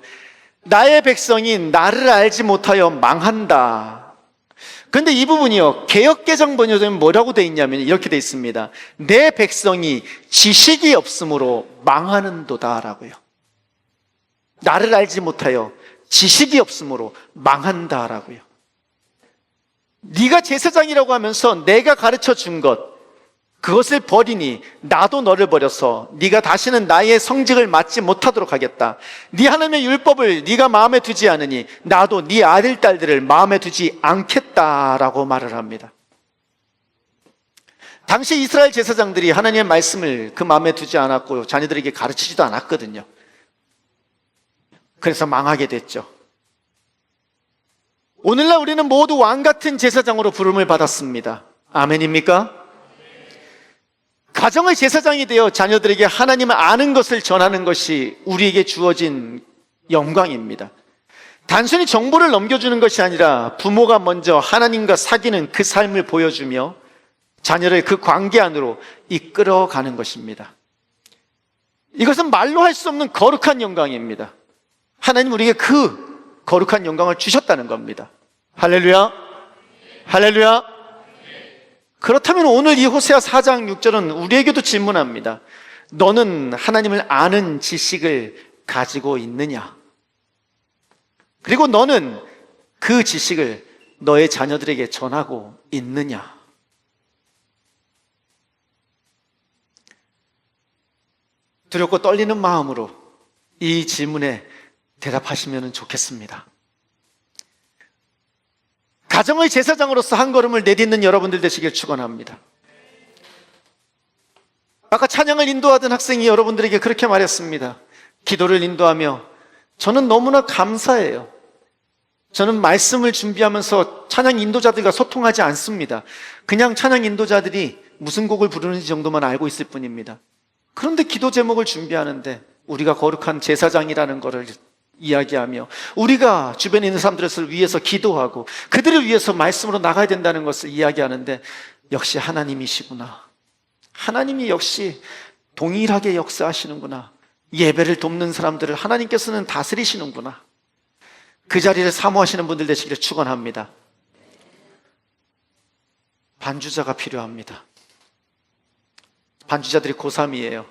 나의 백성이 나를 알지 못하여 망한다. 그런데 이 부분이요, 개역개정 번역에는 뭐라고 돼 있냐면 이렇게 돼 있습니다. 내 백성이 지식이 없으므로 망하는도다 라고요. 나를 알지 못하여 지식이 없으므로 망한다라고요. 네가 제사장이라고 하면서 내가 가르쳐 준 것, 그것을 버리니 나도 너를 버려서 네가 다시는 나의 성직을 맡지 못하도록 하겠다. 네 하나님의 율법을 네가 마음에 두지 않으니 나도 네 아들 딸들을 마음에 두지 않겠다라고 말을 합니다. 당시 이스라엘 제사장들이 하나님의 말씀을 그 마음에 두지 않았고 자녀들에게 가르치지도 않았거든요. 그래서 망하게 됐죠. 오늘날 우리는 모두 왕같은 제사장으로 부름을 받았습니다. 아멘입니까? 가정의 제사장이 되어 자녀들에게 하나님을 아는 것을 전하는 것이 우리에게 주어진 영광입니다. 단순히 정보를 넘겨주는 것이 아니라 부모가 먼저 하나님과 사귀는 그 삶을 보여주며 자녀를 그 관계 안으로 이끌어가는 것입니다. 이것은 말로 할 수 없는 거룩한 영광입니다. 하나님 우리에게 그 거룩한 영광을 주셨다는 겁니다. 할렐루야, 할렐루야. 그렇다면 오늘 이 호세아 4장 6절은 우리에게도 질문합니다. 너는 하나님을 아는 지식을 가지고 있느냐? 그리고 너는 그 지식을 너의 자녀들에게 전하고 있느냐? 두렵고 떨리는 마음으로 이 질문에 대답하시면 좋겠습니다. 가정의 제사장으로서 한 걸음을 내딛는 여러분들 되시길 축원합니다. 아까 찬양을 인도하던 학생이 여러분들에게 그렇게 말했습니다. 기도를 인도하며 저는 너무나 감사해요. 저는 말씀을 준비하면서 찬양 인도자들과 소통하지 않습니다. 그냥 찬양 인도자들이 무슨 곡을 부르는지 정도만 알고 있을 뿐입니다. 그런데 기도 제목을 준비하는데 우리가 거룩한 제사장이라는 것을 이야기하며 우리가 주변에 있는 사람들을 위해서 기도하고 그들을 위해서 말씀으로 나가야 된다는 것을 이야기하는데 역시 하나님이시구나. 하나님이 역시 동일하게 역사하시는구나. 예배를 돕는 사람들을 하나님께서는 다스리시는구나. 그 자리를 사모하시는 분들 되시기를 축원합니다. 반주자가 필요합니다. 반주자들이 고3이에요.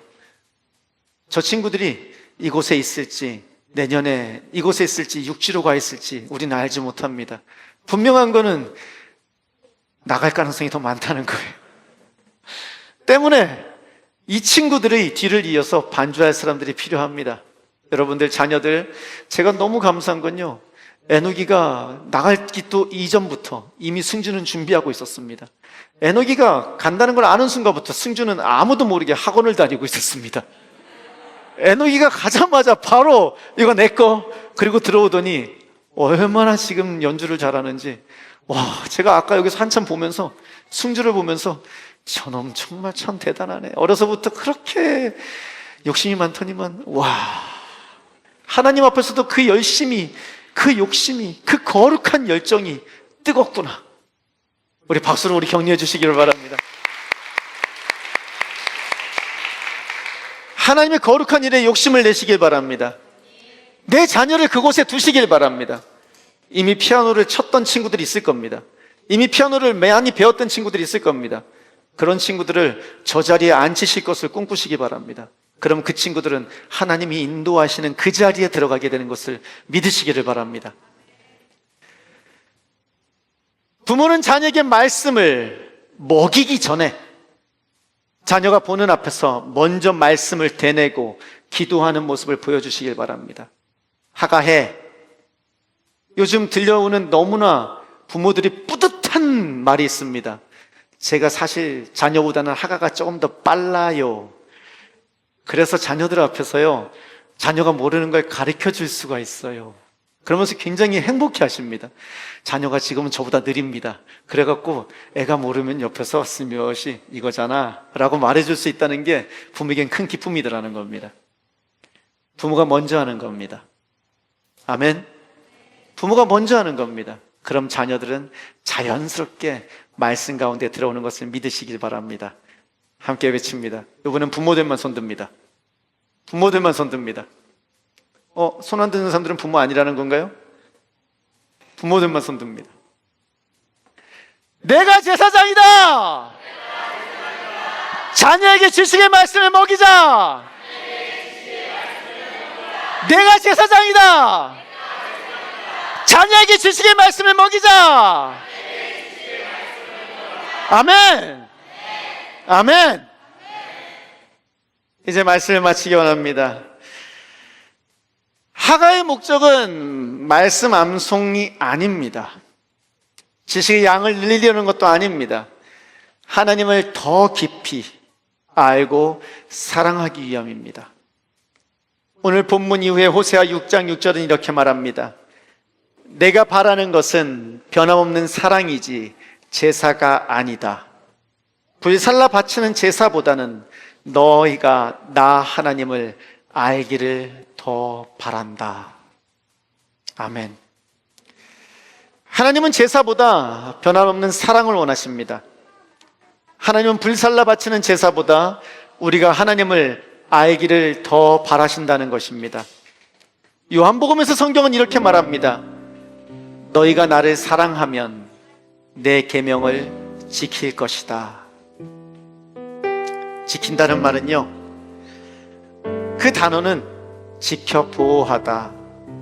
저 친구들이 이곳에 있을지 내년에 이곳에 있을지 육지로 가 있을지 우리는 알지 못합니다. 분명한 거는 나갈 가능성이 더 많다는 거예요. 때문에 이 친구들의 뒤를 이어서 반주할 사람들이 필요합니다. 여러분들 자녀들, 제가 너무 감사한 건요, 에녹이가 나가기 또 이전부터 이미 승주는 준비하고 있었습니다. 에녹이가 간다는 걸 아는 순간부터 승주는 아무도 모르게 학원을 다니고 있었습니다. 에녹이가 가자마자 바로 이거 내 거, 그리고 들어오더니 얼마나 지금 연주를 잘하는지, 와, 제가 아까 여기서 한참 보면서 승주를 보면서 저놈 정말 참 대단하네. 어려서부터 그렇게 욕심이 많더니만, 와, 하나님 앞에서도 그 열심이, 그 욕심이, 그 거룩한 열정이 뜨겁구나. 우리 박수로 우리 격려해 주시기를 바랍니다. 하나님의 거룩한 일에 욕심을 내시길 바랍니다. 내 자녀를 그곳에 두시길 바랍니다. 이미 피아노를 쳤던 친구들이 있을 겁니다. 이미 피아노를 많이 배웠던 친구들이 있을 겁니다. 그런 친구들을 저 자리에 앉히실 것을 꿈꾸시기 바랍니다. 그럼 그 친구들은 하나님이 인도하시는 그 자리에 들어가게 되는 것을 믿으시기를 바랍니다. 부모는 자녀에게 말씀을 먹이기 전에 자녀가 보는 앞에서 먼저 말씀을 대내고 기도하는 모습을 보여주시길 바랍니다. 하가해. 요즘 들려오는 너무나 부모들이 뿌듯한 말이 있습니다. 제가 사실 자녀보다는 하가가 조금 더 빨라요. 그래서 자녀들 앞에서요, 자녀가 모르는 걸 가르쳐 줄 수가 있어요. 그러면서 굉장히 행복해 하십니다. 자녀가 지금은 저보다 느립니다. 그래갖고 애가 모르면 옆에서 스며시 이거잖아 라고 말해줄 수 있다는 게 부모에겐 큰 기쁨이더라는 겁니다. 부모가 먼저 하는 겁니다. 아멘. 부모가 먼저 하는 겁니다. 그럼 자녀들은 자연스럽게 말씀 가운데 들어오는 것을 믿으시길 바랍니다. 함께 외칩니다. 이번엔 부모들만 손듭니다. 부모들만 손듭니다. 손 안 드는 사람들은 부모 아니라는 건가요? 부모들만 손듭니다. 내가 제사장이다! 자녀에게 지식의 말씀을 먹이자! 내가 제사장이다! 자녀에게 지식의 말씀을 먹이자! 아멘! 아멘! 이제 말씀을 마치기 원합니다. 하가의 목적은 말씀 암송이 아닙니다. 지식의 양을 늘리려는 것도 아닙니다. 하나님을 더 깊이 알고 사랑하기 위함입니다. 오늘 본문 이후에 호세아 6장 6절은 이렇게 말합니다. 내가 바라는 것은 변함없는 사랑이지 제사가 아니다. 불살라 바치는 제사보다는 너희가 나 하나님을 알기를 더 바란다. 아멘. 하나님은 제사보다 변함없는 사랑을 원하십니다. 하나님은 불살라 바치는 제사보다 우리가 하나님을 알기를 더 바라신다는 것입니다. 요한복음에서 성경은 이렇게 말합니다. 너희가 나를 사랑하면 내 계명을 지킬 것이다. 지킨다는 말은요, 그 단어는 지켜 보호하다,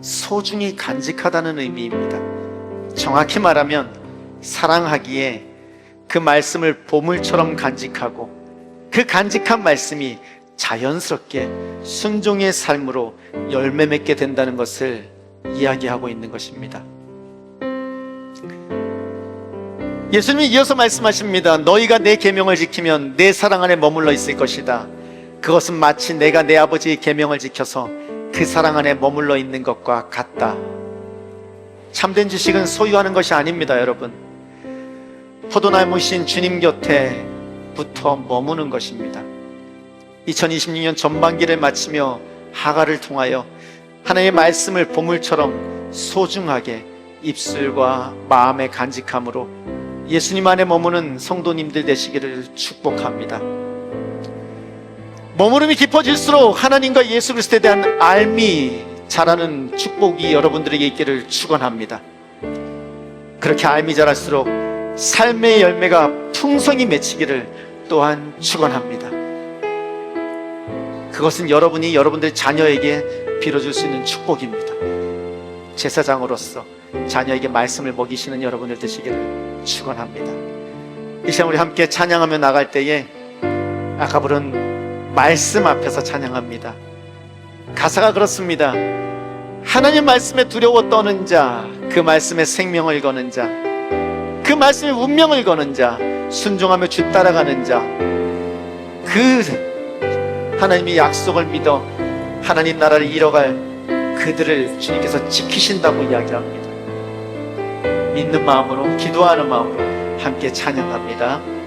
소중히 간직하다는 의미입니다. 정확히 말하면 사랑하기에 그 말씀을 보물처럼 간직하고 그 간직한 말씀이 자연스럽게 순종의 삶으로 열매 맺게 된다는 것을 이야기하고 있는 것입니다. 예수님이 이어서 말씀하십니다. 너희가 내 계명을 지키면 내 사랑 안에 머물러 있을 것이다. 그것은 마치 내가 내 아버지의 계명을 지켜서 그 사랑 안에 머물러 있는 것과 같다. 참된 지식은 소유하는 것이 아닙니다, 여러분. 포도나무신 주님 곁에부터 머무는 것입니다. 2026년 전반기를 마치며 하가를 통하여 하나님의 말씀을 보물처럼 소중하게 입술과 마음의 간직함으로 예수님 안에 머무는 성도님들 되시기를 축복합니다. 머무름이 깊어질수록 하나님과 예수 그리스도에 대한 알미 자라는 축복이 여러분들에게 있기를 축원합니다. 그렇게 알미 자랄수록 삶의 열매가 풍성히 맺히기를 또한 축원합니다. 그것은 여러분이 여러분들 자녀에게 빌어줄 수 있는 축복입니다. 제사장으로서 자녀에게 말씀을 먹이시는 여러분들 되시기를 축원합니다. 이 시간 우리 함께 찬양하며 나갈 때에 아까 부른 말씀 앞에서 찬양합니다. 가사가 그렇습니다. 하나님 말씀에 두려워 떠는 자, 그 말씀에 생명을 거는 자, 그 말씀에 운명을 거는 자, 순종하며 주 따라가는 자, 그 하나님의 약속을 믿어 하나님 나라를 이뤄갈 그들을 주님께서 지키신다고 이야기합니다. 믿는 마음으로, 기도하는 마음으로 함께 찬양합니다.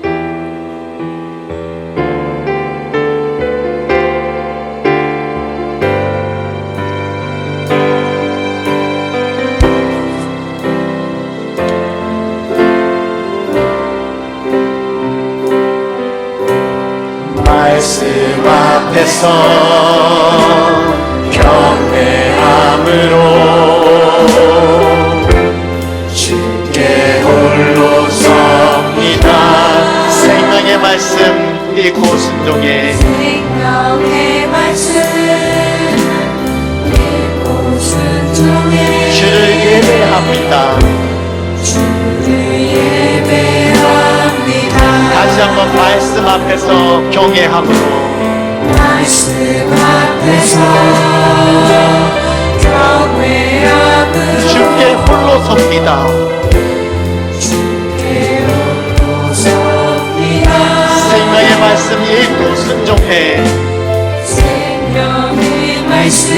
말씀 앞에서 경배함으로 주께 홀로 섭니다. 생명의 말씀 읽고 순종해.
생명의 말씀 읽고 순종해
주를 예배합니다.
주를
한번 말씀 앞에서 경외함으로
말씀 앞에서 경외함으로
주께 홀로 섭니다.
주께 홀로 섭니다.
생명의 말씀 읽고 순종해
생명의 말씀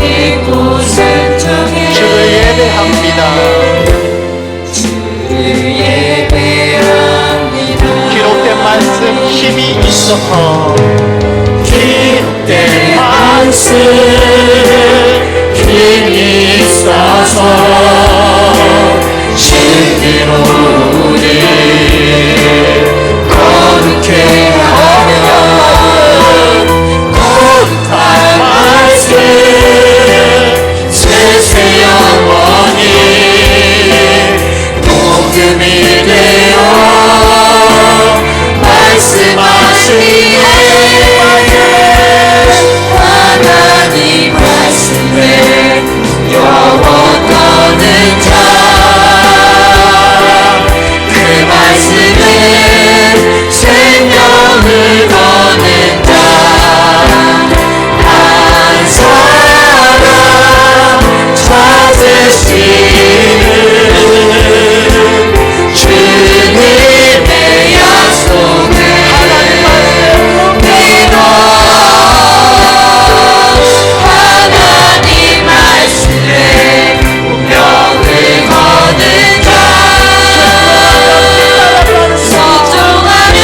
읽고 순종해
주를 예배합니다.
주를 예배합니다.
기록된 말씀 힘이 있어서 기록된 말씀 힘이 있어서 진리로 우리 거룩해 하며 거룩한 말씀 세세 영원히 복음이 되어 말씀하시네. 하나님 말씀에 영원 거는 자 그 말씀은 생명을 거는 자 한 사람 찾으시는 주님의 약속을 믿어 하나님 말씀에 운명을 거는 자 순종하며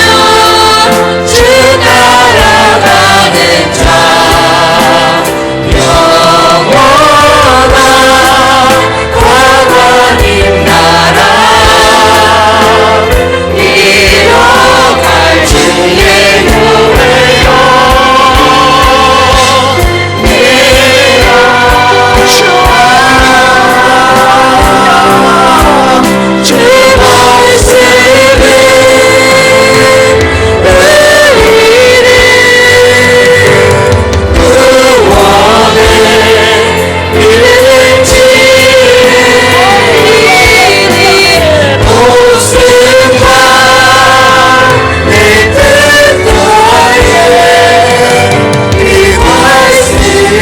주 따라가는 자 영원한 하나님 나라 이뤄갈 주의 교회여 주 말씀은 의를 구원을 이르는 모습과 내 뜻과의 이 말씀에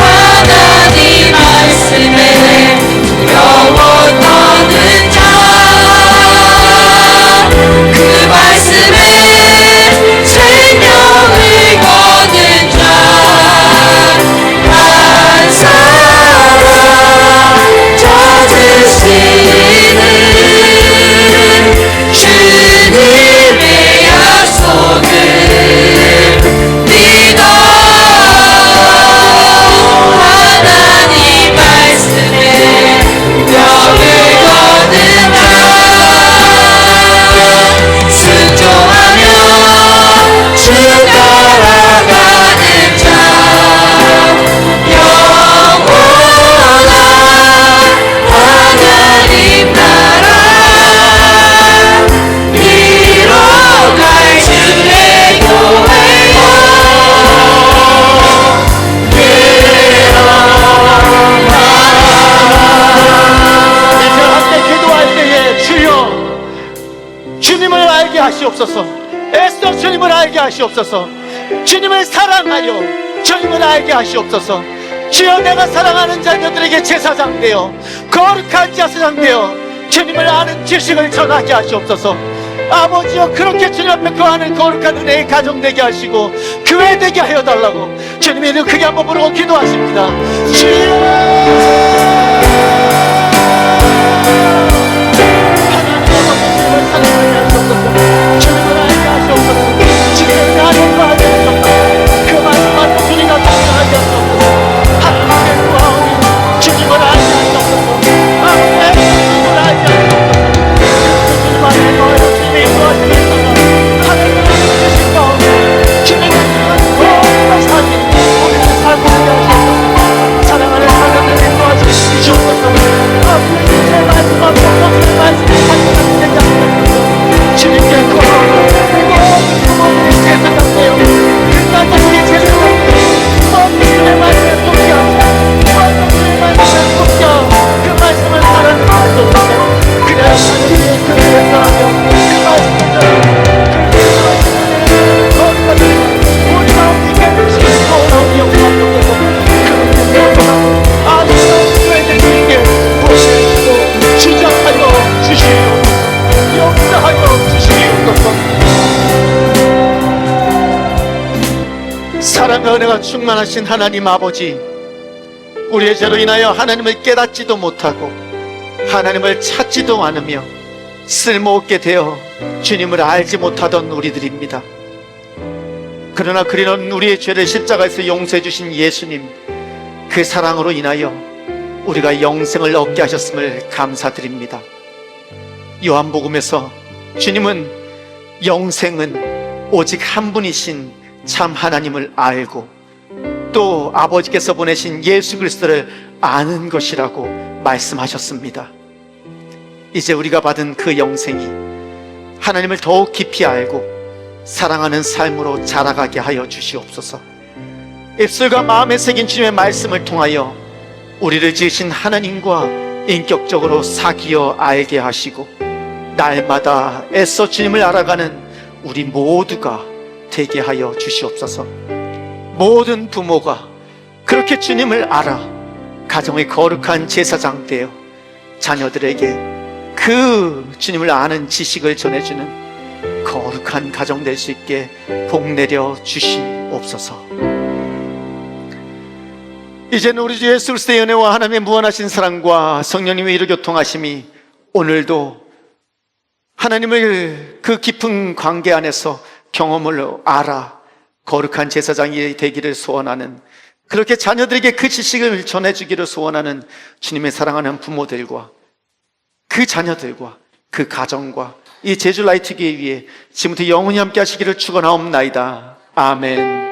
하나님 말씀에 영원 거는 자 그 말씀에 생명을 거는 자 한 사람 찾으시는 주님의 약속을 믿어 하나님 말씀에 명을 거는 자 순종하며 주 따라가는 자 영원한 하나님 나라 이뤄갈 주의 교회여 이제 함께 기도할 때에 주여 주님을 알게 하시옵소서. 애써 주님을 알게 하시옵소서. 주님을 사랑하여 주님을 알게 하시옵소서. 주여 내가 사랑하는 자녀들에게 제사장 되어 거룩한 제사장 되어 주님을 아는 지식을 전하게 하시옵소서. 아버지여 그렇게 주님 앞에 거하는 거룩한 은혜의 가정 되게 하시고 교회 되게 하여 달라고 주님의 이름 크게 한번 부르고 기도하십니다. 주여 주님을 알게 하시옵소서. 주님의 나를 알게 하시옵소서. 그 말씀만 우리가 감당하게 하시옵소서. 하나님의 구하오니 주님을 알게 하시옵소서. 아버지의 주님을 알게 하시옵소서. 주님 안에 거하여 주님의 인도하심을 따라 하나님의 뜻이 가운데 주님의 뜻은 거룩한 삶이 우리를 살고 있게 하시옵소서. 사랑하는 사랑과 은혜가 충만하신 하나님 아버지, 우리의 죄로 인하여 하나님을 깨닫지도 못하고 하나님을 찾지도 않으며 쓸모없게 되어 주님을 알지 못하던 우리들입니다. 그러나 그리는 우리의 죄를 십자가에서 용서해 주신 예수님, 그 사랑으로 인하여 우리가 영생을 얻게 하셨음을 감사드립니다. 요한복음에서 주님은 영생은 오직 한 분이신 참 하나님을 알고 또 아버지께서 보내신 예수 그리스도를 아는 것이라고 말씀하셨습니다. 이제 우리가 받은 그 영생이 하나님을 더욱 깊이 알고 사랑하는 삶으로 자라가게 하여 주시옵소서. 입술과 마음에 새긴 주님의 말씀을 통하여 우리를 지으신 하나님과 인격적으로 사귀어 알게 하시고 날마다 애써 주님을 알아가는 우리 모두가 되게 하여 주시옵소서. 모든 부모가 그렇게 주님을 알아 가정의 거룩한 제사장 되어 자녀들에게 그 주님을 아는 지식을 전해주는 거룩한 가정 될 수 있게 복 내려 주시옵소서. 이제는 우리 주 예수 그리스도의 은혜와 하나님의 무한하신 사랑과 성령님의 이루교통하심이 오늘도 하나님을 그 깊은 관계 안에서 경험을 알아 거룩한 제사장이 되기를 소원하는, 그렇게 자녀들에게 그 지식을 전해주기를 소원하는 주님의 사랑하는 부모들과 그 자녀들과 그 가정과 이 제주 라이트교회 위에 지금부터 영원히 함께 하시기를 축원하옵나이다. 아멘.